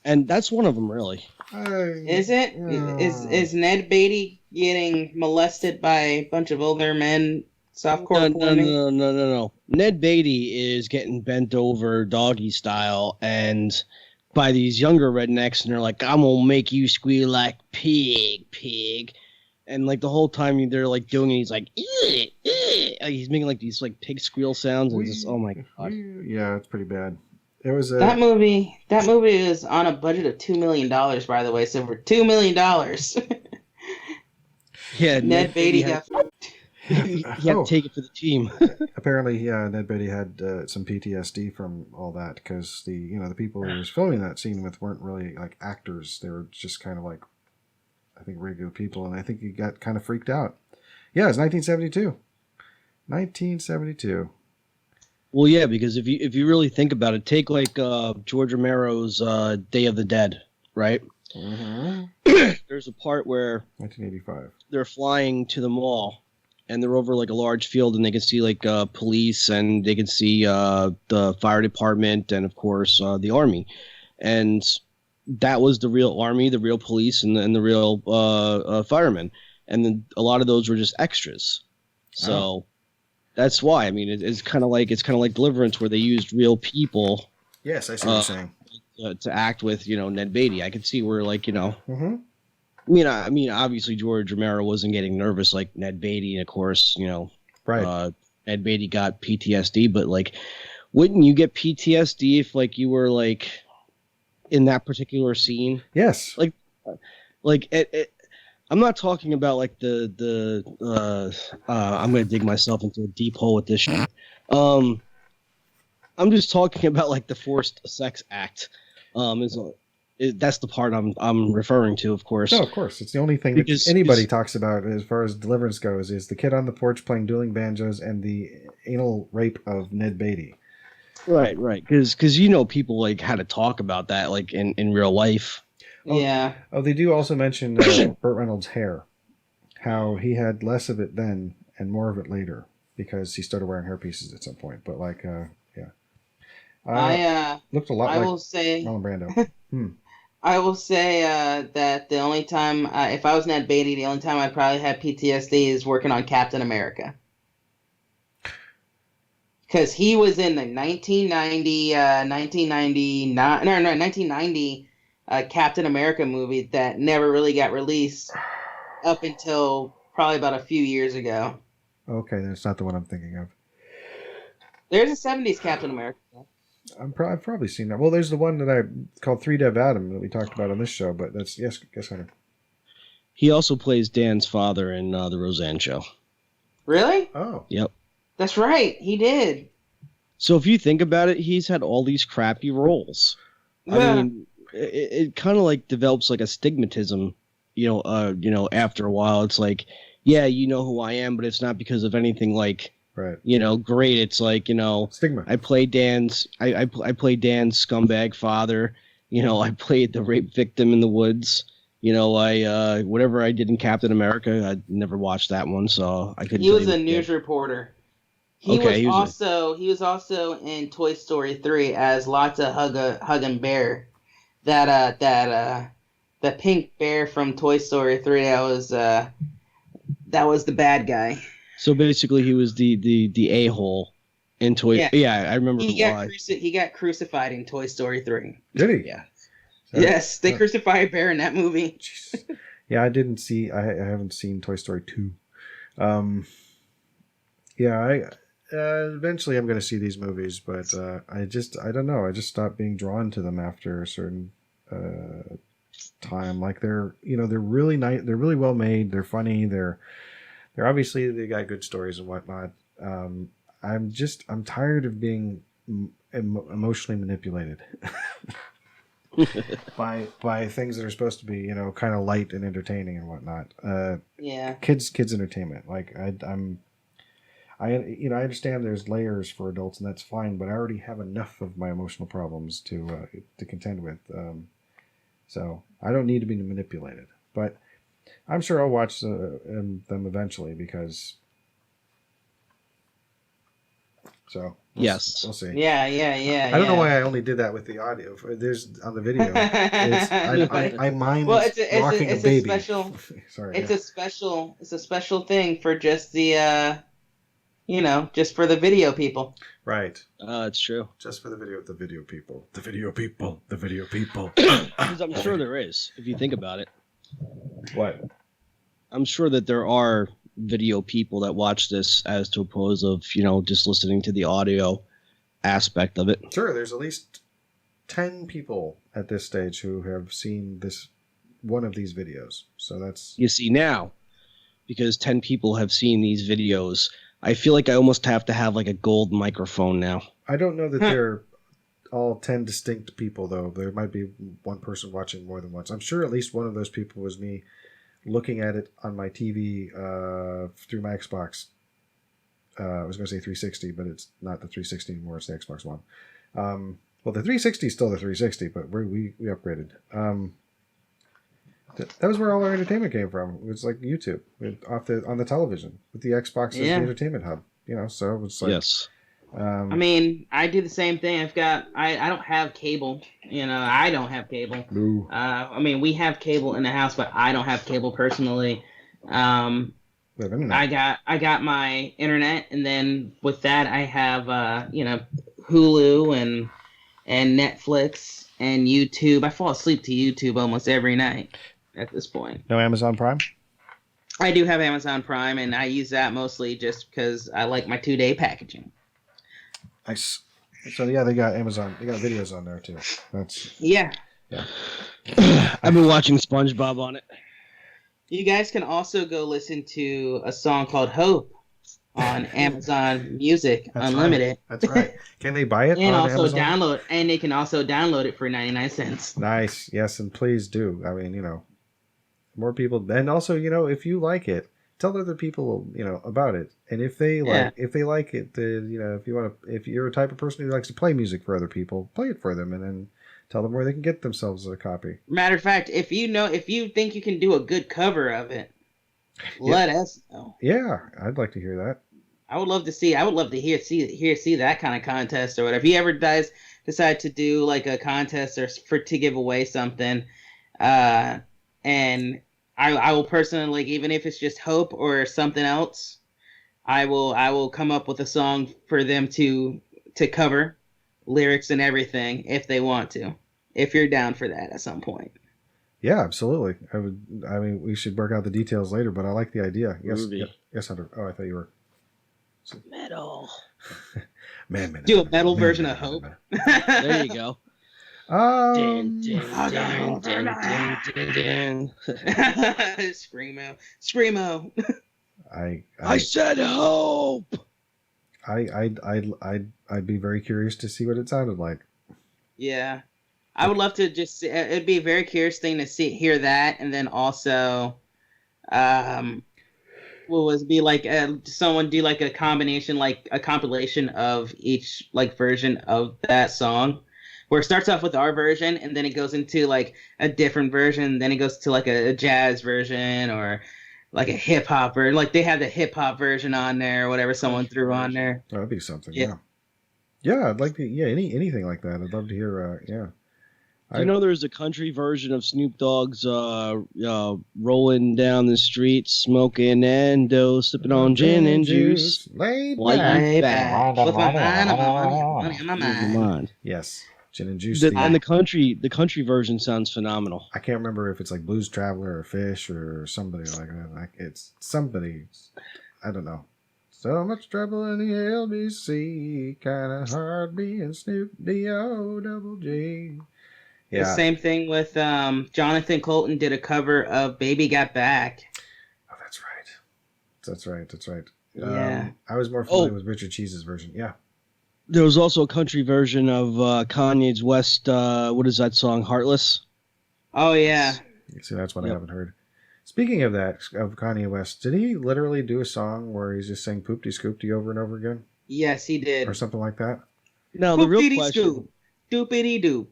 and that's one of them, really. Is it? Is Ned Beatty getting molested by a bunch of older men? Softcore porn? No. Ned Beatty is getting bent over doggy style and by these younger rednecks, and they're like, "I'm gonna make you squeal like pig," and like the whole time they're like doing it, he's like, like he's making like these like pig squeal sounds, and just oh my god. Yeah, it's pretty bad. It was that movie is on a budget of $2 million, by the way. So for $2 million, yeah, Ned Beatty got. You have to take it for the team. Apparently, yeah, Ned Beatty had some PTSD from all that because the people he was filming that scene with weren't really like actors; they were just kind of like, I think, regular people, and I think he got kind of freaked out. Yeah, it's 1972. 1972. Well, yeah, because if you really think about it, take like George Romero's Day of the Dead, right? Mm-hmm. There's a part where 1985. They're flying to the mall. And they're over like a large field, and they can see like police, and they can see the fire department, and of course the army. And that was the real army, the real police, and the real firemen. And then a lot of those were just extras. So that's why. I mean, it's kind of like Deliverance, where they used real people. Yes, I see what you're saying. To act with Ned Beatty. I could see where Mm-hmm. I mean, obviously George Romero wasn't getting nervous like Ned Beatty, and of course, right. Ned Beatty got PTSD, but like, wouldn't you get PTSD if like you were like in that particular scene? Yes. Like, like I'm not talking about like I'm gonna dig myself into a deep hole with this shit. I'm just talking about like the forced sex act. That's the part I'm referring to, of course. No, of course. It's the only thing that anybody talks about as far as Deliverance goes is the kid on the porch playing dueling banjos and the anal rape of Ned Beatty. Right. Because people like had to talk about that like in real life. Yeah. Oh, they do also mention Burt Reynolds' hair, how he had less of it then and more of it later because he started wearing hairpieces at some point. But like, looked a lot like Marlon Brando. I will say that the only time, if I was Ned Beatty, the only time I'd probably have PTSD is working on Captain America. Because he was in the 1990 Captain America movie that never really got released up until probably about a few years ago. Okay, that's not the one I'm thinking of. There's a 70s Captain America. I've probably seen that. Well, there's the one that I called 3 Dev Adam that we talked about on this show, but that's yes, Hunter. He also plays Dan's father in the Roseanne Show. Really? Oh. Yep. That's right. He did. So if you think about it, he's had all these crappy roles. Yeah. I mean, it kind of like develops like a stigmatism, after a while. It's like, yeah, you know who I am, but it's not because of anything like, right. Great. It's like, stigma. I play Dan's scumbag father. I played the rape victim in the woods. I whatever I did in Captain America, I never watched that one, so I couldn't. He was a news reporter. He was also in Toy Story 3 as lots of hugging bear. That pink bear from Toy Story 3. That was the bad guy. So basically, he was the a-hole in Toy. Yeah, I remember. He got crucified in Toy Story 3. Did he? Yeah. Yes, they crucified a bear in that movie. Yeah, I haven't seen Toy Story 2. Eventually I'm going to see these movies, but I don't know. I just stopped being drawn to them after a certain time. Like they're really nice. They're really well made. They're funny. They're obviously they got good stories and whatnot. I'm tired of being emotionally manipulated by things that are supposed to be, kind of light and entertaining and whatnot. Kids entertainment. Like I understand there's layers for adults and that's fine, but I already have enough of my emotional problems to contend with. So I don't need to be manipulated, but I'm sure I'll watch them eventually because. So we'll see. Yeah. I don't know why I only did that with the audio. There's on the video. I mind rocking a baby. Sorry. It's a special thing for just the. Just for the video people. Right. It's true. Just for the video people. The video people. Because I'm sure there is, if you think about it. What? I'm sure that there are video people that watch this as to oppose of, just listening to the audio aspect of it. Sure, there's at least 10 people at this stage who have seen one of these videos. So that's... You see now, because 10 people have seen these videos, I feel like I almost have to have like a gold microphone now. I don't know that they're all 10 distinct people, though. There might be one person watching more than once. I'm sure at least one of those people was me looking at it on my TV through my Xbox. I was going to say 360, but it's not the 360 anymore. It's the Xbox One. Well, the 360 is still the 360, but we upgraded. That was where all our entertainment came from. It was like YouTube on the television with the Xbox as the entertainment hub. So it was like yes. I mean, I do the same thing. I don't have cable. I don't have cable. No. I mean, we have cable in the house, but I don't have cable personally. I got my internet, and then with that, I have Hulu and Netflix and YouTube. I fall asleep to YouTube almost every night at this point. No Amazon Prime? I do have Amazon Prime, and I use that mostly just because I like my 2-day packaging. Nice. So yeah, they got Amazon. They got videos on there too. I've been watching SpongeBob on it. You guys can also go listen to a song called Hope on Amazon Music Unlimited. That's right. Can they buy it and on also Amazon? they can also download it for 99 cents. Nice. Yes, and please do. I mean, more people, and also, if you like it, tell other people, about it. And if they like it, if you're a type of person who likes to play music for other people, play it for them, and then tell them where they can get themselves a copy. Matter of fact, if you think you can do a good cover of it, let us know. Yeah, I'd like to hear that. I would love to see that kind of contest or whatever. If you ever decide to do like a contest or to give away something, and I will personally, even if it's just Hope or something else, I will come up with a song for them to cover, lyrics and everything if they want to. If you're down for that at some point. Yeah, absolutely. I mean, we should work out the details later, but I like the idea. Yes, yes, Hunter. Oh, I thought you were. Metal. Man. Do a metal version of Hope. There you go. Screamo. I said Hope. I'd be very curious to see what it sounded like. Yeah. I would love to it'd be a very curious thing to hear that, and then also, someone do like a combination, like a compilation of each like version of that song, where it starts off with our version, and then it goes into like a different version, then it goes to like a jazz version or like a hip hop, or like they have the hip hop version on there or whatever someone threw on there. That'd be something. Yeah. I'd like to. Yeah, anything like that. I'd love to hear. Yeah. There's a country version of Snoop Dogg's rolling down the street, smoking endo, sipping on gin and juice. Laid back. With my mind. Yes, gin and juice. And the country version sounds phenomenal. I can't remember if it's like Blues Traveler or Fish or somebody like that. Like it's somebody. I don't know. So much trouble in the LBC, kind of hard being Snoop D-O-double-G. Yeah. The same thing with Jonathan Colton did a cover of Baby Got Back. Oh, that's right. Yeah. I was more familiar with Richard Cheese's version. Yeah. There was also a country version of Kanye's West, what is that song, Heartless? Oh, yeah. See, that's what I haven't heard. Speaking of that, of Kanye West, did he literally do a song where he's just saying poopty scoopty over and over again? Yes, he did. Or something like that? No, the real question... Scoop, doopity doop.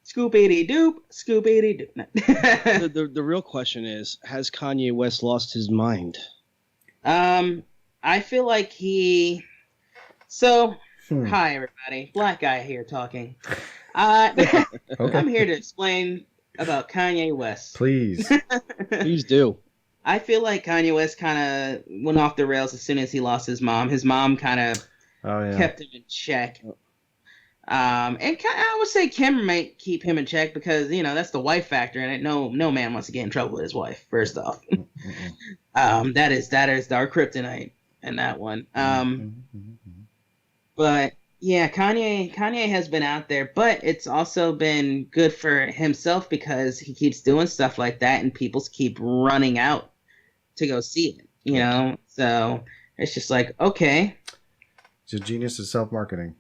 Scoopity doop, scoopity doop. The real question is, has Kanye West lost his mind? I feel like he... So, hi everybody. Black guy here talking. Okay. I'm here to explain about Kanye West. Please. Please do. I feel like Kanye West kind of went off the rails as soon as he lost his mom. His mom kind of kept him in check. And I would say Kim might keep him in check because, that's the wife factor in it. No man wants to get in trouble with his wife, first off. That is our kryptonite in that one. But yeah, Kanye has been out there, but it's also been good for himself because he keeps doing stuff like that and people keep running out to go see it, So it's just like, okay. It's a genius of self-marketing.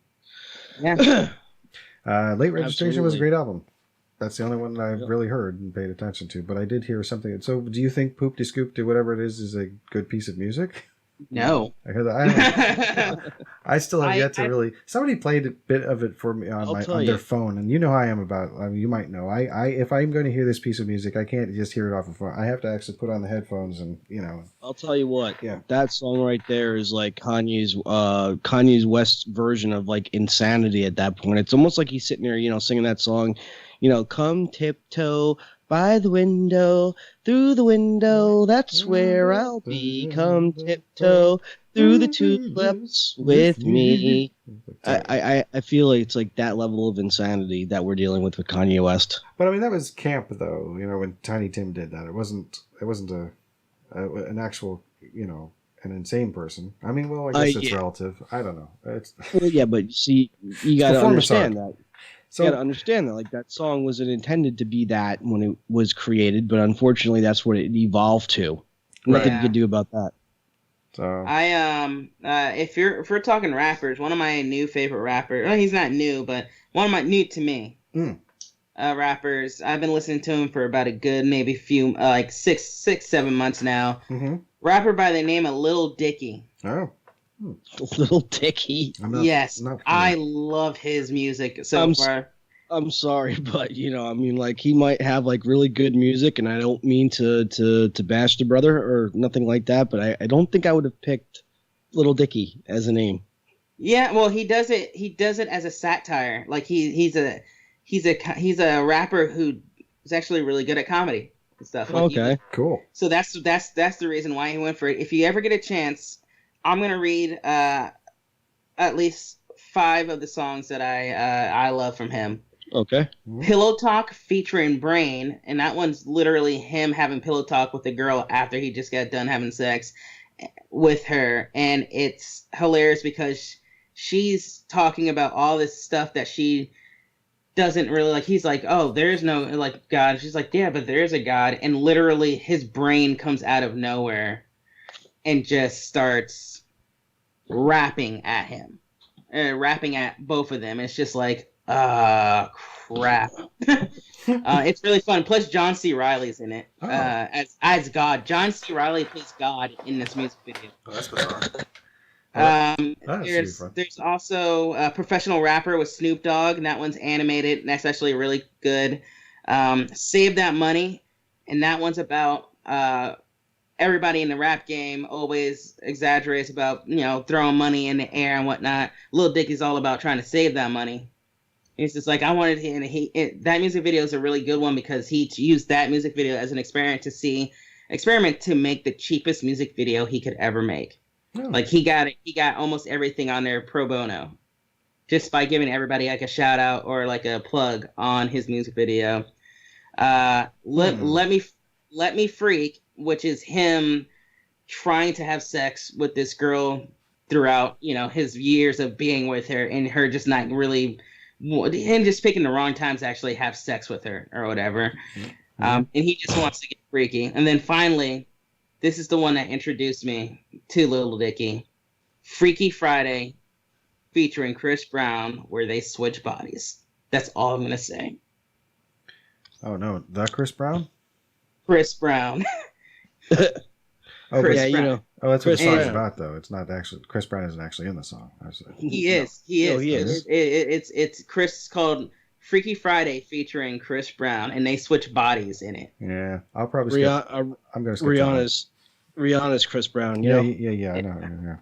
Yeah. Late Registration was a great album. That's the only one that I've really heard and paid attention to. But I did hear something. So, do you think "Poop de Scoop" to whatever it is a good piece of music? No. Because I still have yet to really. Somebody played a bit of it for me on their phone, and you know how I am about. I mean, you might know. If I'm going to hear this piece of music, I can't just hear it off the phone. I have to actually put on the headphones and I'll tell you what. Yeah. That song right there is like Kanye's West version of like Insanity at that point. It's almost like he's sitting there, singing that song. Come tiptoe by the window, through the window, that's where I'll be. Come tiptoe through the tulips with me. I feel like it's like that level of insanity that we're dealing with Kanye West. But I mean, that was camp though. When Tiny Tim did that, it wasn't an actual, an insane person. I mean, well, I guess it's relative. I don't know. Well, yeah, but see, you got to understand that. So you gotta understand that, like, that song wasn't intended to be that when it was created, but unfortunately, that's what it evolved to. Nothing you could do about that. So if we're talking rappers, one of my new favorite rappers. Well, he's not new, but one of my new to me rappers. I've been listening to him for about a good maybe few like 7 months now. Mm-hmm. Rapper by the name of Lil Dicky. Oh. Little Dicky. Yes, I love his music so far. I'm sorry, but I mean, like, he might have like really good music, and I don't mean to bash the brother or nothing like that, but I don't think I would have picked Little Dicky as a name. Yeah, well, he does it as a satire. Like he's a rapper who is actually really good at comedy and stuff. Like Okay, cool. So that's the reason why he went for it. If you ever get a chance, I'm gonna read at least 5 of the songs that I love from him. Okay. Pillow Talk featuring Brain, and that one's literally him having pillow talk with a girl after he just got done having sex with her, and it's hilarious because she's talking about all this stuff that she doesn't really like. He's like, oh, there's no like God. She's like, yeah, but there's a God, and literally his brain comes out of nowhere and just starts rapping at him, rapping at both of them. It's just like, crap. It's really fun. Plus, John C. Reilly's in it as God. John C. Reilly plays God in this music video. Oh, that's bizarre. There's also a professional rapper with Snoop Dogg, and that one's animated, and that's actually really good. Save That Money, and that one's about everybody in the rap game always exaggerates about throwing money in the air and whatnot. Lil Dicky's all about trying to save that money. It's just like I wanted to, and that music video is a really good one because he used that music video as an experiment to make the cheapest music video he could ever make. Oh. Like he got almost everything on there pro bono, just by giving everybody like a shout out or like a plug on his music video. Let me freak, which is him trying to have sex with this girl throughout his years of being with her, and her just not really. Him just picking the wrong time to actually have sex with her or whatever. Mm-hmm. And he just wants to get freaky. And then finally, this is the one that introduced me to Lil Dicky. Freaky Friday featuring Chris Brown, where they switch bodies. That's all I'm going to say. Oh, no. That Chris Brown? Chris Brown. Oh, Chris yeah, Brown. Oh, that's what the song's about, though. It's not actually. Chris Brown isn't actually in the song. He is. He is. It's Chris called Freaky Friday featuring Chris Brown, and they switch bodies in it. Yeah, I'll probably. I'm gonna skip Rihanna's Chris Brown. Yeah, I know. Yeah.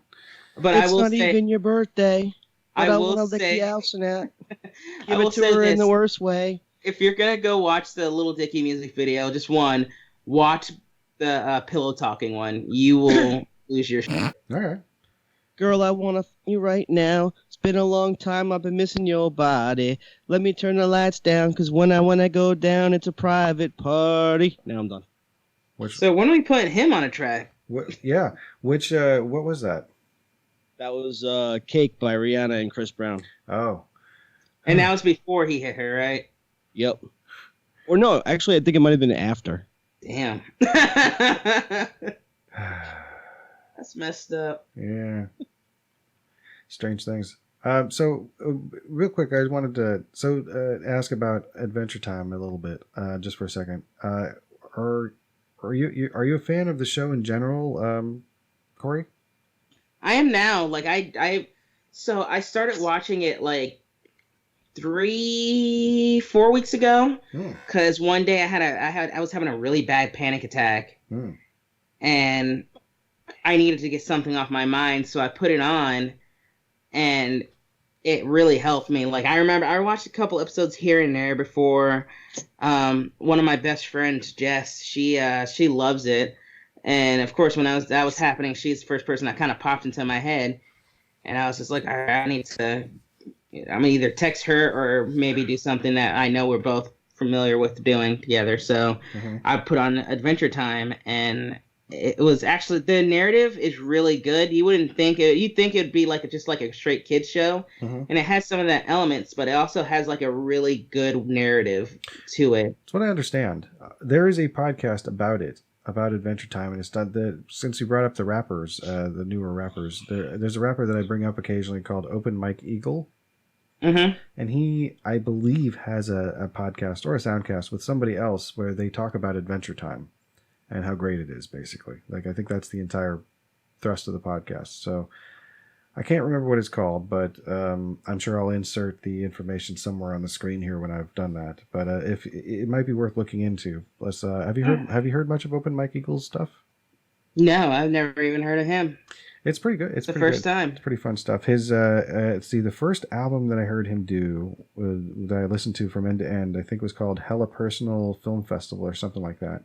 But it's I will not say, even your birthday. But I will lick the house and that. Give it to her in the worst way. If you're gonna go watch the Lil Dicky music video, just watch the pillow talking one. You will lose your shit. All right. Girl, I want to you right now. It's been a long time. I've been missing your body. Let me turn the lights down, because when I go down, it's a private party. Now I'm done. So when are we putting him on a track? What was that? That was Cake by Rihanna and Chris Brown. Oh. And that was before he hit her, right? Yep. Or no, actually, I think it might have been after. Damn. That's messed up. Yeah. Strange things. So real quick, I wanted to ask about Adventure Time a little bit, just for a second. Are you a fan of the show in general, Korey? I am now. Like I started watching it like 3-4 weeks ago, because one day I was having a really bad panic attack, and I needed to get something off my mind, so I put it on, and it really helped me. Like I remember I watched a couple episodes here and there before. One of my best friends, Jess, she loves it, and of course when that was happening, she's the first person that kind of popped into my head, and I was just like, all right, I'm gonna either text her or maybe do something that I know we're both familiar with doing together. So I put on Adventure Time, and it was actually, the narrative is really good. You wouldn't think it. You'd think it'd be like just like a straight kids show, and it has some of that elements, but it also has like a really good narrative to it. That's what I understand. There is a podcast about it, about Adventure Time, and it's done. Since you brought up the rappers, the newer rappers, there's a rapper that I bring up occasionally called Open Mike Eagle. And he, I believe, has a podcast or a soundcast with somebody else where they talk about Adventure Time and how great it is, basically. Like, I think that's the entire thrust of the podcast. So I can't remember what it's called, but I'm sure I'll insert the information somewhere on the screen here when I've done that. But if it might be worth looking into. Plus, have you heard much of Open Mike Eagle's stuff? No, I've never even heard of him. It's pretty good. It's the pretty first good. time. It's pretty fun stuff. His the first album that I heard him do that I listened to from end to end, I think was called Hella Personal Film Festival or something like that.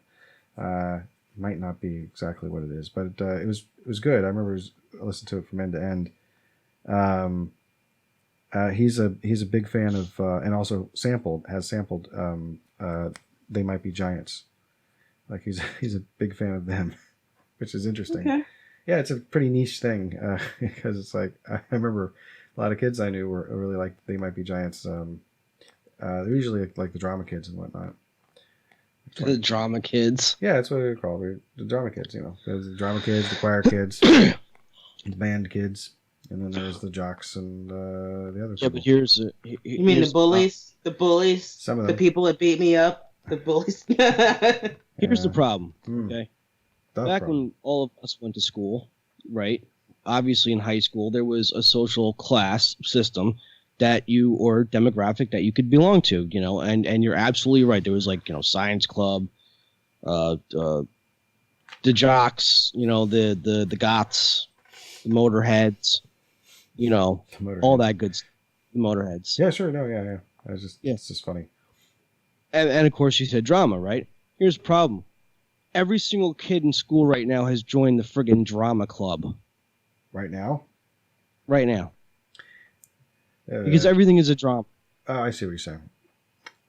Might not be exactly what it is, but it was good. I remember I listened to it from end to end. He's a big fan of and also has sampled They Might Be Giants. Like he's a big fan of them, which is interesting. Okay. Yeah, it's a pretty niche thing because it's like I remember a lot of kids I knew were really like They Might Be Giants. They're usually like the drama kids and whatnot. The drama kids. Yeah, that's what they're called. The drama kids, you know. There's the drama kids, the choir kids, the band kids, and then there's the jocks and the other people. Yeah, but here's you mean the bullies? The bullies? Some of them. The people that beat me up? The bullies? here's the problem, okay? Back when all of us went to school, right? Obviously in high school, there was a social class system that you, or demographic that you could belong to, you know, and you're absolutely right. There was like, you know, science club, the jocks, you know, the goths, the motorheads, you know, all that good stuff. The motorheads. Yeah, sure. No, yeah. It's just funny. And of course you said drama, right? Here's the problem. Every single kid in school right now has joined the friggin' drama club. Right now? Right now. Because everything is a drama. Oh, I see what you're saying.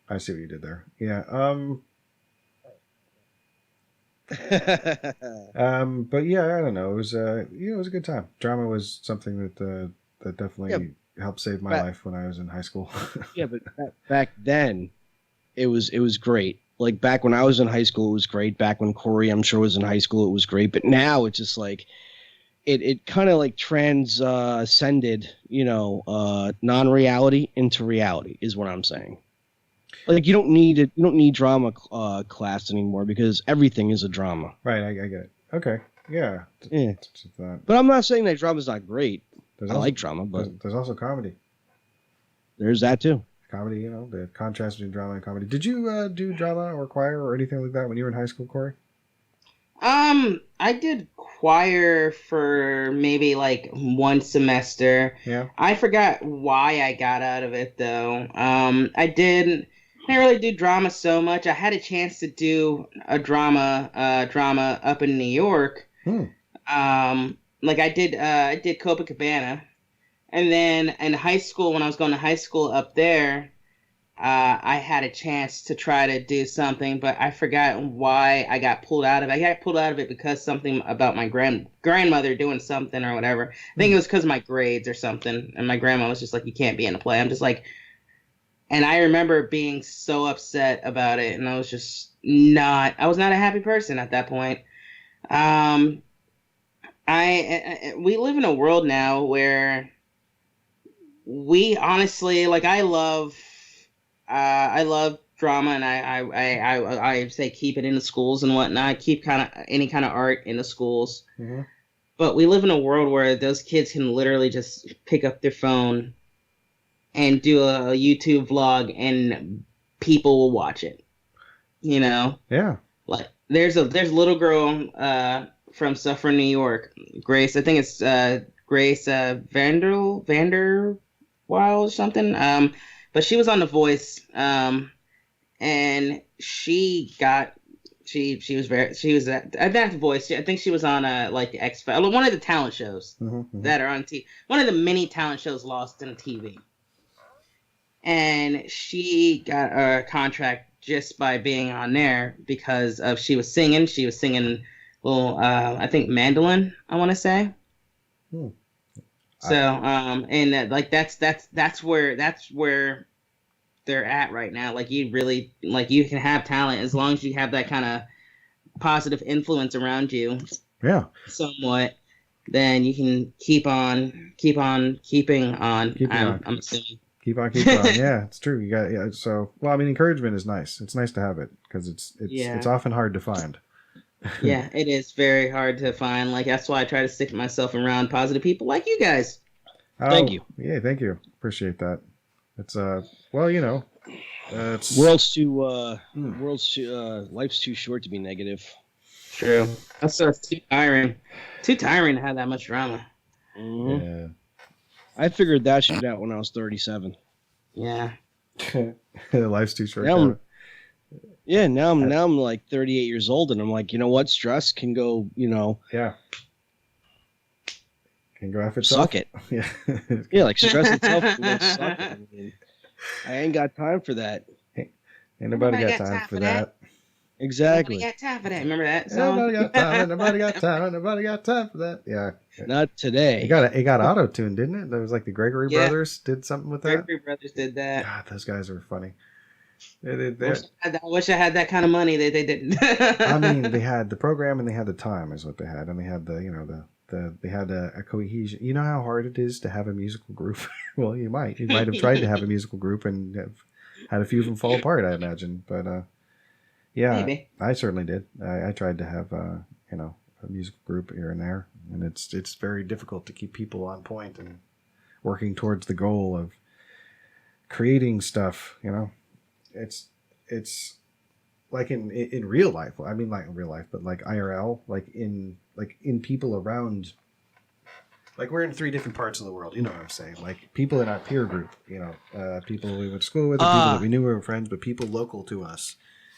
I see what you did there. Yeah. But yeah, I don't know. It was it was a good time. Drama was something that definitely helped save my life when I was in high school. Yeah, but back then, it was great. Like back when I was in high school, it was great. Back when Korey, I'm sure, was in high school, it was great. But now it's just like it kind of like transcended, you know, non-reality into reality is what I'm saying. Like you don't need drama class anymore because everything is a drama. Right, I get it. Okay, yeah. But I'm not saying that drama's not great. I like drama, but there's also comedy. There's that too. Comedy, you know, the contrast between drama and comedy. Did you do drama or choir or anything like that when you were in high school, Korey? I did choir for maybe like one semester. Yeah. I forgot why I got out of it though. I didn't really do drama so much. I had a chance to do a drama up in New York. Like I did Copacabana. And then in high school, when I was going to high school up there, I had a chance to try to do something, but I forgot why I got pulled out of it. I got pulled out of it because something about my grandmother doing something or whatever. I think it was because of my grades or something. And my grandma was just like, you can't be in a play. I'm just like, and I remember being so upset about it. And I was just I was not a happy person at that point. We live in a world now where we honestly, like, I love drama, and I say keep it in the schools and whatnot. Keep any kind of art in the schools. Mm-hmm. But we live in a world where those kids can literally just pick up their phone and do a YouTube vlog, and people will watch it. You know? Yeah. Like there's a little girl from Suffern, New York, Grace. I think it's Grace Vanderwild or something. But she was on The Voice, and she was at The Voice. I think she was on like X Factor, one of the talent shows that are on TV. One of the many talent shows lost in TV. And she got a contract just by being on there because of she was singing. She was singing I think mandolin, I want to say. So, and that's where they're at right now. Like, you really, like, you can have talent as long as you have that kind of positive influence around you. Yeah. Somewhat. Then you can keep on keeping on. I'm assuming. Keep on keeping on. Yeah, it's true. You got So, well, I mean, encouragement is nice. It's nice to have it because it's often hard to find. Yeah, it is very hard to find. Like, that's why I try to stick myself around positive people like you guys. Thank you. Yeah, thank you. Appreciate that. It's well, it's life's too short to be negative. True. That's too tiring. Too tiring to have that much drama. Mm-hmm. Yeah. I figured that shit out when I was 37. Yeah. Life's too short. Now I'm like 38 years old, and I'm like, you know what? Stress can go, Yeah. Can go after itself. Suck it. Yeah. Yeah, like stress itself can go suck it. I mean, I ain't got time for that. Ain't nobody got time for that. Exactly. Nobody got time for that. Remember that song? Nobody got time. Nobody got time. Nobody got time for that. Yeah. Not today. It got auto-tuned, didn't it? There was like the Gregory brothers did something with that. Gregory brothers did that. God, those guys are funny. I wish I had that kind of money. They didn't. I mean, they had the program and they had the time is what they had, and they had they had a cohesion. You know how hard it is to have a musical group. Well, you might have tried to have a musical group and have had a few of them fall apart, I imagine. But yeah, maybe. I certainly did. I tried to have a musical group here and there, and it's very difficult to keep people on point and working towards the goal of creating stuff. It's like in real life. I mean, like in real life, but like IRL, like in people around. Like, we're in 3 different parts of the world. You know what I'm saying? Like, people in our peer group. People we went to school with, people that we knew were friends, but people local to us.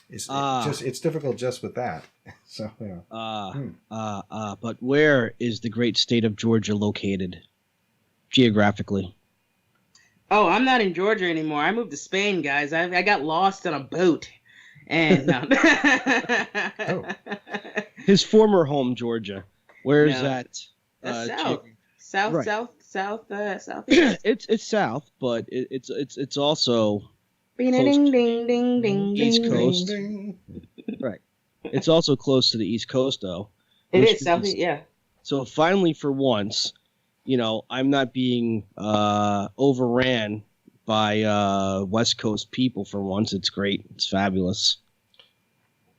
It's difficult just with that. So but where is the great state of Georgia located geographically? Oh, I'm not in Georgia anymore. I moved to Spain, guys. I got lost on a boat, and no. His former home, Georgia. Where is that? South. Right. South. It's south, but it's also East Coast. Right. It's also close to the East Coast, though. It is south. Yeah. So finally, for once, I'm not being overran by West Coast people. For once, it's great. It's fabulous.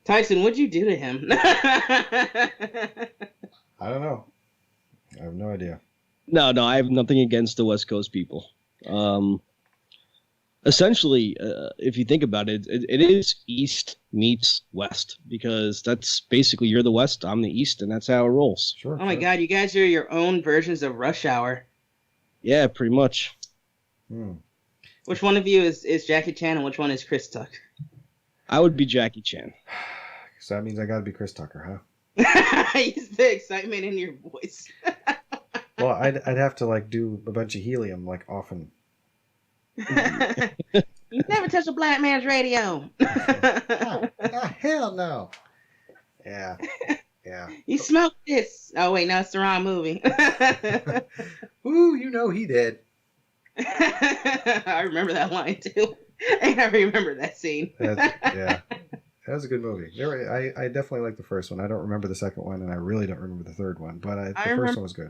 Tyson, what'd you do to him? I don't know. I have no idea. No, I have nothing against the West Coast people. Essentially, if you think about it, it is East meets West, because that's basically, you're the West, I'm the East, and that's how it rolls. Sure. Oh my God, you guys are your own versions of Rush Hour. Yeah, pretty much. Which one of you is Jackie Chan and which one is Chris Tucker? I would be Jackie Chan. So that means I got to be Chris Tucker, huh? It's the excitement in your voice. Well, I'd have to like do a bunch of helium like often. You never touch a black man's radio. Hell no. Yeah. You smoked this. Oh wait, no, it's the wrong movie. Ooh, he did. I remember that line too, and I remember that scene. Yeah. That was a good movie. I definitely like the first one. I don't remember the second one, and I really don't remember the third one. But the first one was good.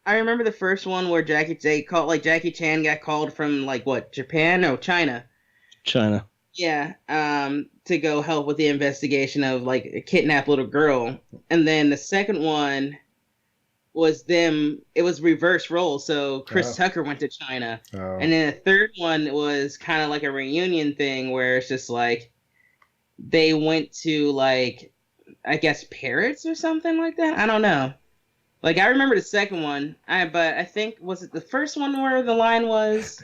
I remember the first one where Jackie Chan got called from Japan? No, China. China. Yeah. To go help with the investigation of a kidnapped little girl, and then the second one was them. It was reverse role. So Chris Tucker went to China, and then the third one was kind of like a reunion thing where it's just like. They went to I guess Paris or something like that. I don't know. I remember the second one. But I think was it the first one where the line was,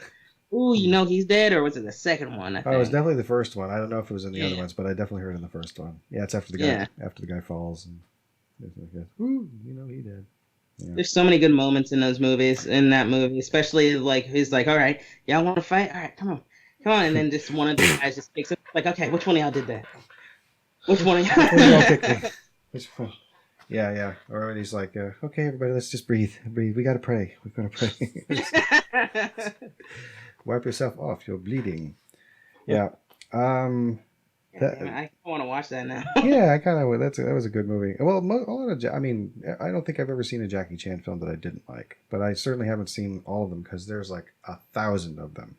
"Ooh, he's dead," or was it the second one? I think. Oh, it was definitely the first one. I don't know if it was in the other ones, but I definitely heard it in the first one. Yeah, it's after the guy after the guy falls and it's like, "Ooh, he did." Yeah. There's so many good moments in those movies. In that movie, especially he's like, "All right, y'all want to fight? All right, come on." And then just one of the guys just picks up, okay, which one of y'all did that? Which one of y'all? Which one of y'all picked me? Which one? Yeah. Or when he's like, okay, everybody, let's just breathe. Breathe. We got to pray. We're going to pray. Wipe yourself off. You're bleeding. Yeah. I want to watch that now. Yeah, I kind of. That was a good movie. Well, a lot of. I mean, I don't think I've ever seen a Jackie Chan film that I didn't like, but I certainly haven't seen all of them because there's like 1,000 of them.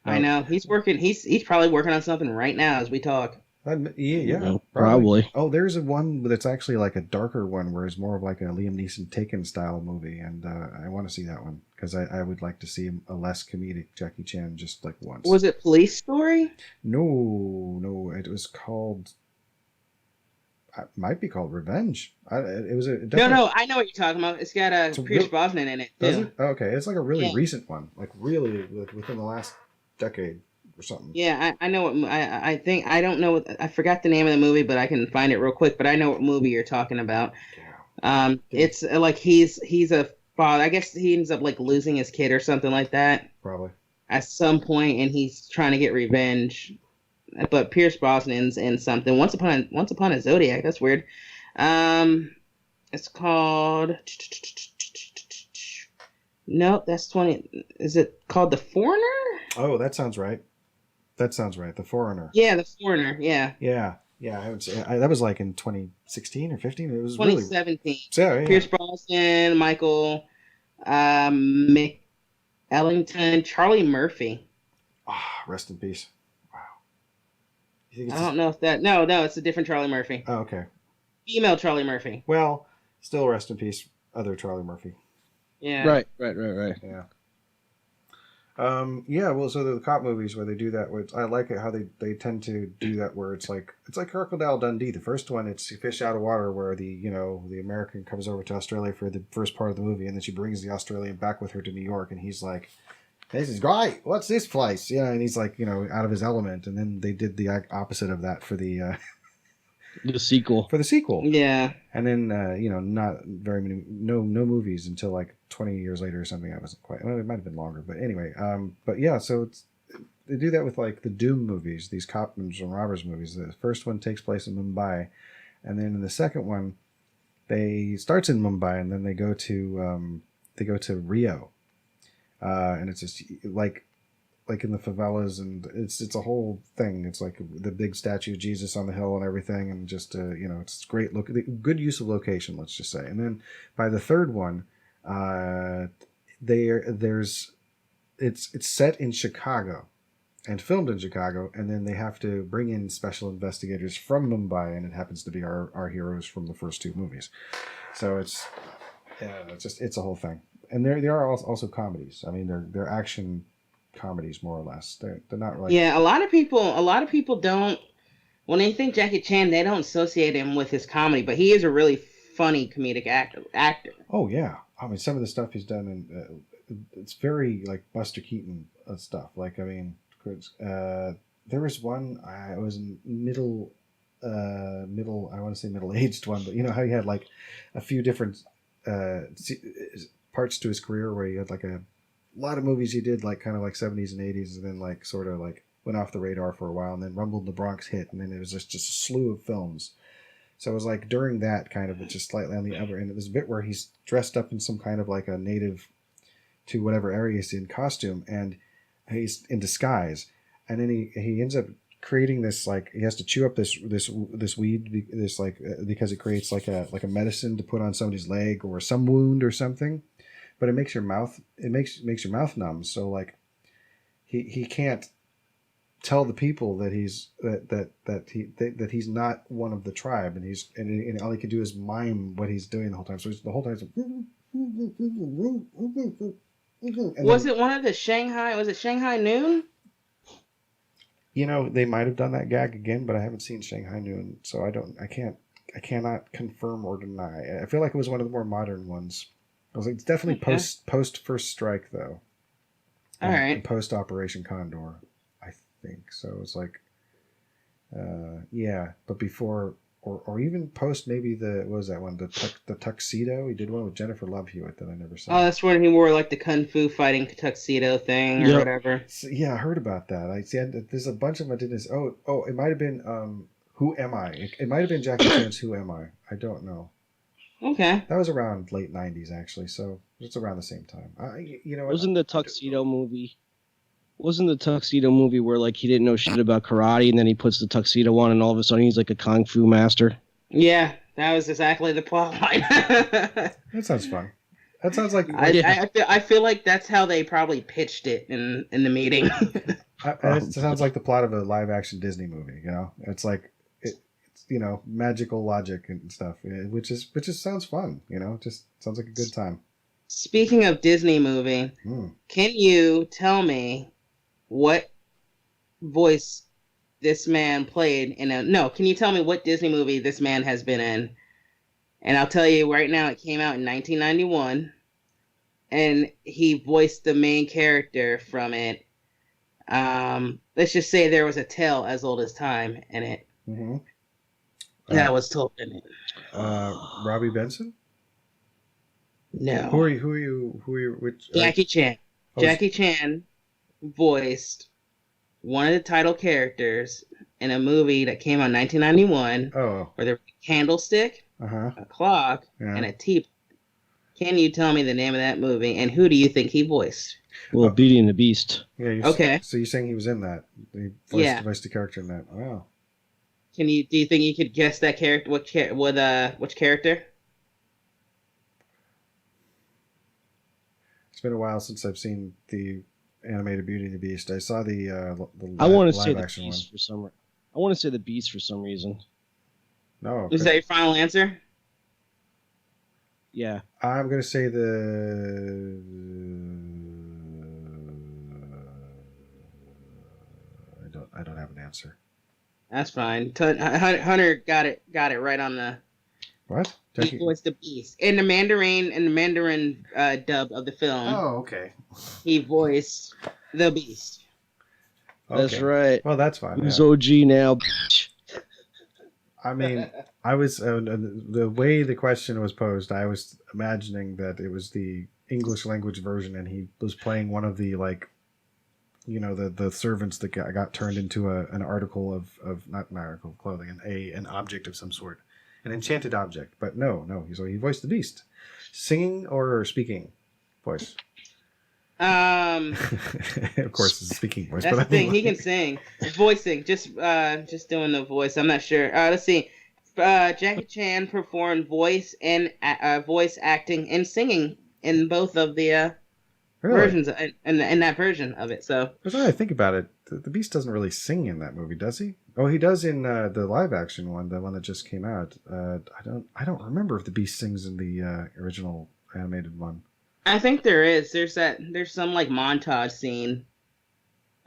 I know he's working. He's probably working on something right now as we talk. Yeah, probably. Oh, there's one that's actually like a darker one where it's more of like a Liam Neeson Taken style movie, and I want to see that one because I would like to see a less comedic Jackie Chan just like once. Was it Police Story? No, it was called. It might be called Revenge. It was a No, I know what you're talking about. It's got Pierce Brosnan in it too. Does it? Oh, okay, it's like a really recent one, like really within the last decade or something. Yeah, I know what I think. I don't know. I forgot the name of the movie, but I can find it real quick. But I know what movie you're talking about. Yeah. It's like he's a father. I guess he ends up like losing his kid or something like that. Probably. At some point, and he's trying to get revenge. But Pierce Brosnan's in something. Once Upon a Zodiac. That's weird. It's called. Nope, that's 20. Is it called The Foreigner? Oh, that sounds right. The Foreigner. Yeah, The Foreigner. Yeah. Yeah. I haven't seen. That was like in 2016 or 15. It was 2017. Really. Yeah. Pierce Brosnan, Michael, Mick Ellington, Charlie Murphy. Rest in peace. Wow. I don't know if that. No, it's a different Charlie Murphy. Oh, okay. Female Charlie Murphy. Well, still rest in peace, other Charlie Murphy. Yeah. Right. Yeah. Well, so the cop movies where they do that, I like it how they tend to do that where it's like Crocodile Dundee. The first one, it's fish out of water, where the American comes over to Australia for the first part of the movie, and then she brings the Australian back with her to New York, and he's like, "This is great. What's this place?" Yeah, and he's like, out of his element. And then they did the opposite of that for the sequel. For the sequel, yeah. And then not very many, no movies until like 20 years later or something. I wasn't quite. Well, it might have been longer, but anyway. But yeah, so they do that with like the Doom movies, these cop and robbers movies. The first one takes place in Mumbai, and then in the second one, starts in Mumbai, and then they go to Rio, and it's just like in the favelas, and it's a whole thing. It's like the big statue of Jesus on the hill and everything, and just it's great good use of location, let's just say. And then by the third one, it's set in Chicago and filmed in Chicago, and then they have to bring in special investigators from Mumbai, and it happens to be our heroes from the first two movies. So it's a whole thing. And there are also comedies. I mean, they're action comedies more or less. They're not like. Yeah, a lot of people don't, when they think Jackie Chan, they don't associate him with his comedy, but he is a really funny comedic actor. Oh yeah, I mean, some of the stuff he's done, and it's very like Buster Keaton stuff. Like, I mean, there was one, I was in middle, I want to say middle-aged one, but how he had like a few different parts to his career where he had like a lot of movies he did, like kind of like 70s and 80s, and then like sort of like went off the radar for a while, and then Rumble in the Bronx hit, and then it was just a slew of films. So it was like during that kind of, but just slightly on the other end. There's a bit where he's dressed up in some kind of like a native to whatever area he's in costume, and he's in disguise, and then he ends up creating this, like, he has to chew up this weed, this like because it creates like a medicine to put on somebody's leg or some wound or something. But it makes your mouth numb. So like he can't tell the people that he's he's not one of the tribe, and all he can do is mime what he's doing the whole time. So the whole time was it one of the Shanghai? Was it Shanghai Noon? They might have done that gag again, but I haven't seen Shanghai Noon, so I cannot confirm or deny. I feel like it was one of the more modern ones. I was like, it's definitely post First Strike though. All right. And post Operation Condor, I think. So it's like, but before or even post maybe what was that one? The Tuxedo. He did one with Jennifer Love Hewitt that I never saw. Oh, that's when he wore like the kung fu fighting tuxedo thing or whatever. So, yeah, I heard about that. I see. There's a bunch of them I did this. Oh, it might have been Who Am I? It might have been Jackie Chan's Who Am I? I don't know. Okay. That was around late 90s, actually, so it's around the same time. Wasn't the Tuxedo movie? Wasn't the Tuxedo movie where like he didn't know shit about karate and then he puts the tuxedo on and all of a sudden he's like a kung fu master? Yeah, that was exactly the plot line. That sounds fun. That sounds like I feel like that's how they probably pitched it in the meeting. it sounds like the plot of a live action Disney movie. It's like it's magical logic and stuff, which sounds fun. Just sounds like a good time. Speaking of Disney movie, can you tell me what voice this man played in can you tell me what Disney movie this man has been in? And I'll tell you right now, it came out in 1991, and he voiced the main character from it. Let's just say there was a tale as old as time in it. Mm-hmm. That was told in it. Robbie Benson? No. Who are you? Which? Jackie Chan. Jackie Chan voiced one of the title characters in a movie that came out in 1991. Oh. Where there was a candlestick, a clock, and a teapot. Can you tell me the name of that movie, and who do you think he voiced? Well, Beauty and the Beast. Yeah. Okay. So you're saying he was in that? He voiced the character in that. Wow. Do you think you could guess that character? Which character? It's been a while since I've seen the animated Beauty and the Beast. I saw the I want to say the action Beast one. for some. I want to say the Beast for some reason. No. Is that your final answer? Yeah. I'm gonna say I don't have an answer. That's fine. Hunter got it right on the. What? He voiced the Beast in the Mandarin dub of the film. Oh, okay. He voiced the Beast. Okay. That's right. Well, that's fine. Who's OG now? Bitch? I mean, I was the way the question was posed. I was imagining that it was the English language version, and he was playing one of the the servants that got turned into an article of not an article of clothing, an object of some sort. An enchanted object, but no. So he voiced the Beast, singing or speaking voice. Of course, it's a speaking voice. That's the thing. He can sing, voicing, just doing the voice. I'm not sure. Let's see. Jackie Chan performed voice and voice acting and singing in both of the versions, in that version of it. So, as I think about it, the Beast doesn't really sing in that movie, does he? Oh, he does in the live action one, the one that just came out. I don't remember if the Beast sings in the original animated one. I think there is. There's some like montage scene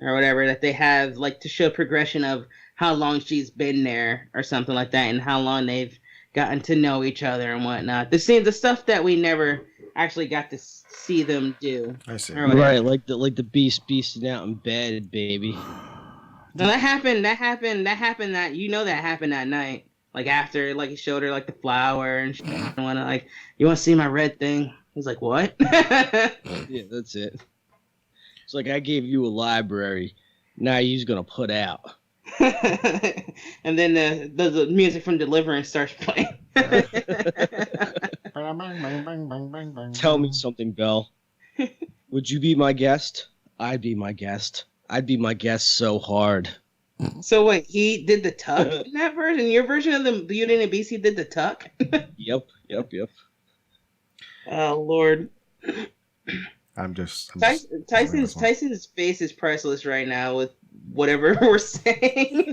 or whatever that they have like to show progression of how long she's been there or something like that, and how long they've gotten to know each other and whatnot. The stuff that we never actually got to see them do. I see. Right, like the Beast beasting out in bed, baby. No, that happened that happened that night. Like after, like he showed her like the flower and shit, and whatnot. Like, you want to see my red thing? He's like, what? Yeah, that's it. It's like I gave you a library. Now you's gonna put out. And then the music from Deliverance starts playing. Tell me something, Belle. Would you be my guest? I'd be my guest. I'd be my guest so hard. So wait, he did the tuck in that version? Your version of the Beauty and the Beast, he did the tuck? Yep. Oh Lord. Tyson's face is priceless right now with whatever we're saying.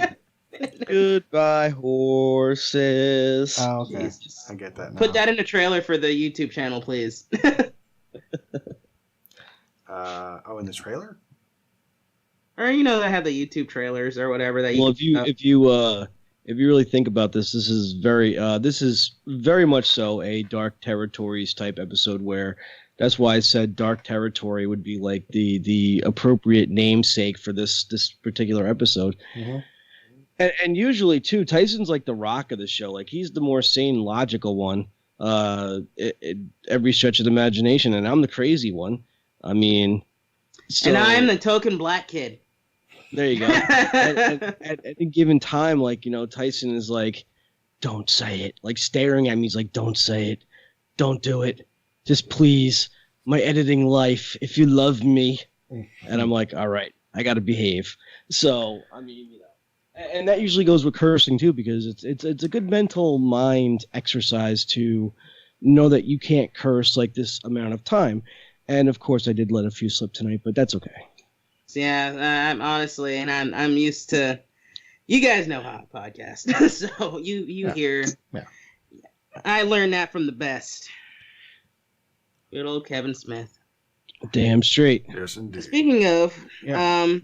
Goodbye, horses. Oh, okay. Jesus. I get that now. Put that in the trailer for the YouTube channel, please. In the trailer? Or they have the YouTube trailers or whatever that. Well, if you really think about this, this is very much so a Dark Territories type episode, where that's why I said Dark Territory would be like the appropriate namesake for this particular episode. Mm-hmm. And usually too, Tyson's like the rock of the show. Like he's the more sane, logical one. Every stretch of the imagination, and I'm the crazy one. I mean, and I'm the token black kid. There you go. At any given time, like Tyson is like, "Don't say it." Like staring at me, he's like, "Don't say it." don't do it. Just please, my editing life, if you love me. And I'm like, all right, I got to behave. So, I mean, you know, and that usually goes with cursing too, because it's a good mental mind exercise to know that you can't curse like this amount of time. And of course, I did let a few slip tonight, but that's okay. Yeah, I'm honestly, and I'm used to. You guys know how I podcast, so you hear. Yeah. I learned that from the best. Good old Kevin Smith. Damn straight. Yes, indeed. Speaking of, Yeah.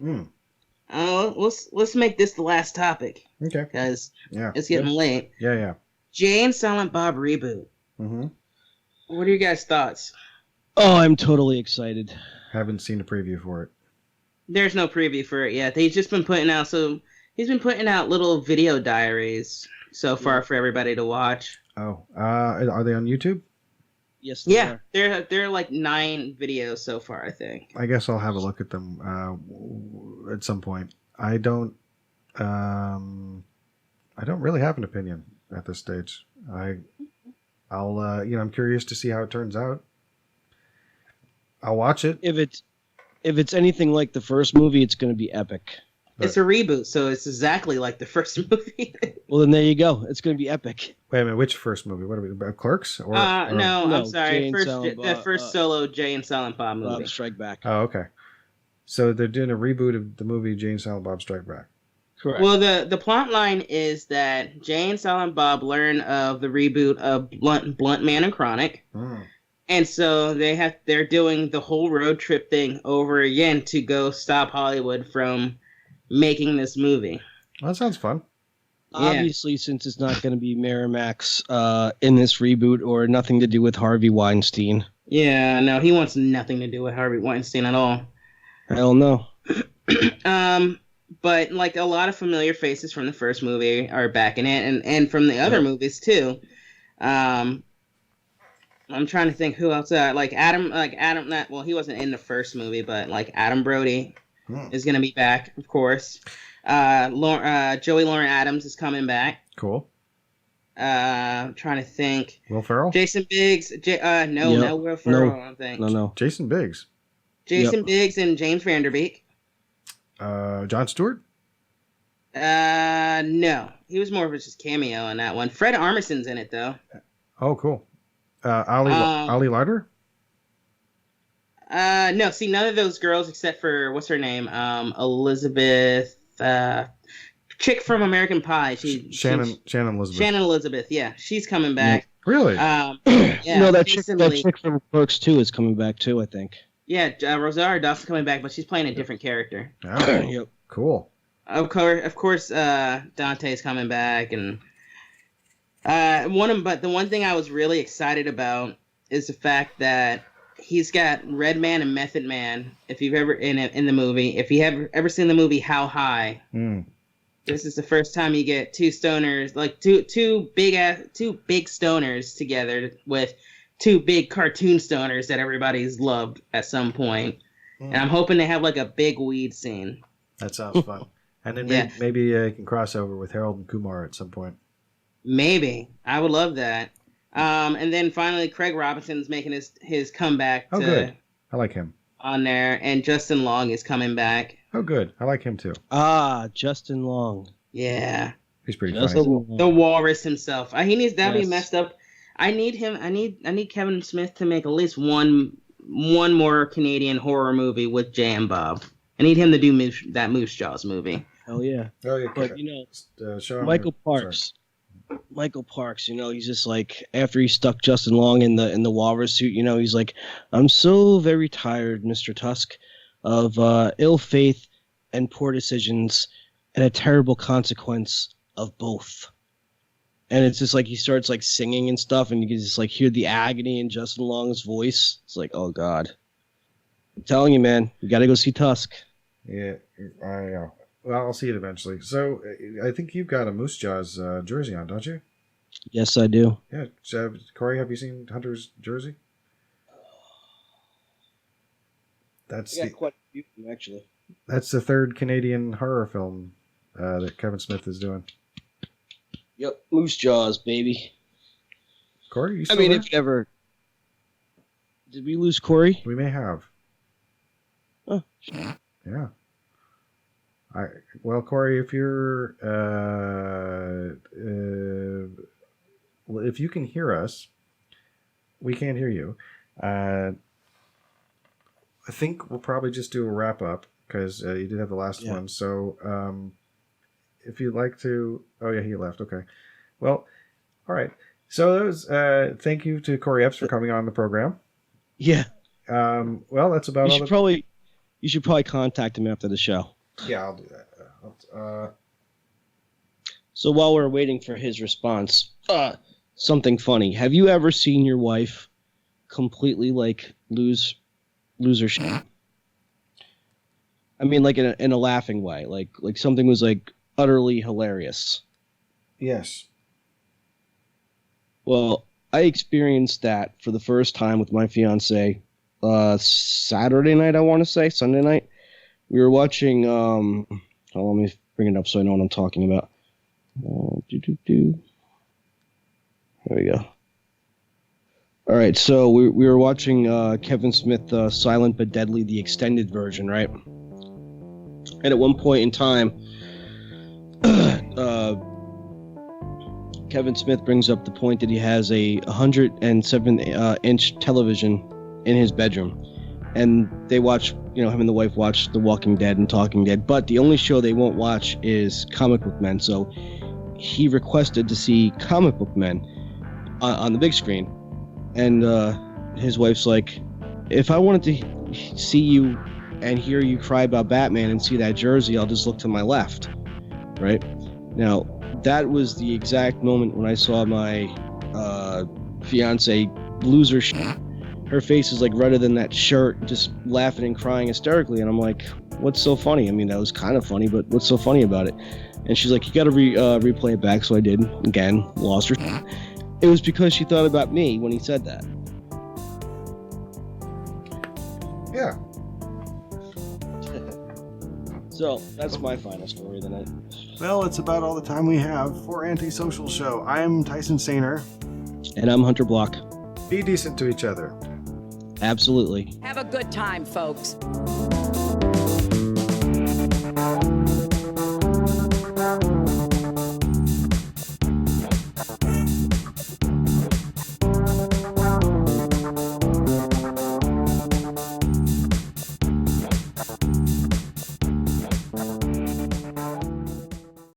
let's make this the last topic. Okay. Because Yeah. it's getting late. Yeah. Jay and Silent Bob reboot. Mm-hmm. What are your guys' thoughts? Oh, I'm totally excited. Haven't seen a preview for it. There's no preview for it yet. He's just been putting out little video diaries so far for everybody to watch. Oh, are they on YouTube? Yes. Yeah, they're like 9 videos so far, I think. I guess I'll have a look at them at some point. I don't really have an opinion at this stage. I'll I'm curious to see how it turns out. I'll watch it. If it's anything like the first movie, it's going to be epic. It's a reboot, so it's exactly like the first movie. Well, then there you go. It's going to be epic. Wait a minute, which first movie? What are we about? Clerks? No, I'm sorry. First solo Jay and Silent Bob movie. Bob Strike Back. Oh, okay. So they're doing a reboot of the movie Jay and Silent Bob Strike Back. Correct. Well, the plot line is that Jay and Silent Bob learn of the reboot of Blunt Man and Chronic. And so they're doing the whole road trip thing over again to go stop Hollywood from making this movie. Well, that sounds fun. Obviously, since it's not going to be Miramax in this reboot or nothing to do with Harvey Weinstein. Yeah, no, he wants nothing to do with Harvey Weinstein at all. Hell no. But like a lot of familiar faces from the first movie are back in it, and from the other movies too. I'm trying to think who else. Adam. Well, he wasn't in the first movie, but like Adam Brody is going to be back, of course. Joey Lauren Adams is coming back. Cool. I'm trying to think. Will Ferrell? Jason Biggs. No Will Ferrell. I don't think. No. Jason Biggs. Biggs and James Vanderbeek. Jon Stewart? No. He was more of just cameo in that one. Fred Armisen's in it though. Oh, cool. Ali Larder? No. See, none of those girls except for what's her name? Elizabeth. Chick from American Pie. Shannon Elizabeth. Shannon Elizabeth. Yeah, she's coming back. Really? Yeah. No, that chick from Clerks 2 is coming back too, I think. Yeah, Rosario Dawson's coming back, but she's playing a different character. Oh, Yep. Cool. Of course, Dante's coming back, and but the one thing I was really excited about is the fact that he's got Redman and Method Man. If you've ever in the movie, if you have ever seen the movie How High, this is the first time you get two stoners, like two big stoners together with two big cartoon stoners that everybody's loved at some point. And I'm hoping they have like a big weed scene. That sounds fun. And then maybe you can cross over with Harold and Kumar at some point. Maybe. I would love that. And then finally, Craig Robinson's making his comeback. Oh, good. I like him. On there. And Justin Long is coming back. Oh, good. I like him too. Justin Long. Yeah. He's pretty funny. The walrus himself. He needs that to be messed up. I need him. I need Kevin Smith to make at least one more Canadian horror movie with Jay and Bob. I need him to do that Moose Jaws movie. Hell yeah. Oh yeah. But Michael Parks. Sorry. Michael Parks, he's just like, after he stuck Justin Long in the walrus suit, he's like, I'm so very tired, Mr. Tusk, of ill faith and poor decisions and a terrible consequence of both. And it's just like he starts like singing and stuff, and you can just like hear the agony in Justin Long's voice. It's like, oh God. I'm telling you, man, you got to go see Tusk. Yeah, I know. Well, I'll see it eventually. So, I think you've got a Moose Jaws jersey on, don't you? Yes, I do. Yeah. Corey, have you seen Hunter's jersey? That's quite a few, actually. That's the third Canadian horror film that Kevin Smith is doing. Yep, Moose Jaws, baby. Corey, you if you ever Did we lose Korey? We may have. Oh. Yeah. Well, Korey, if you're if you can hear us, we can't hear you. I think we'll probably just do a wrap up because you did have the last one. So if you'd like to, oh yeah, he left. Okay. Well, all right. So that was thank you to Korey Epps for coming on the program. Yeah. Well, that's about all. You should probably contact him after the show. Yeah, I'll do that. So while we're waiting for his response, something funny. Have you ever seen your wife completely like lose her shit? I mean, like in a laughing way, like something was like utterly hilarious. Yes. Well, I experienced that for the first time with my fiance Saturday night, I want to say, Sunday night. We were watching, let me bring it up so I know what I'm talking about. There we go. All right, so we were watching Kevin Smith, Silent but Deadly, the extended version, right? And at one point in time, Kevin Smith brings up the point that he has a 107-inch television in his bedroom. And they watch, him and the wife watch The Walking Dead and Talking Dead. But the only show they won't watch is Comic Book Men. So he requested to see Comic Book Men on the big screen. And his wife's like, if I wanted to see you and hear you cry about Batman and see that jersey, I'll just look to my left. Right? Now, that was the exact moment when I saw my fiance lose her shit. Her face is like redder than that shirt, just laughing and crying hysterically. And I'm like, what's so funny? I mean, that was kind of funny, but what's so funny about it? And she's like, you got to replay it back. So I did. Again, lost her. It was because she thought about me when he said that. Yeah. So that's my final story of the night. Well, it's about all the time we have for Antisocial Show. I'm Tyson Sainer. And I'm Hunter Block. Be decent to each other. Absolutely. Have a good time, folks.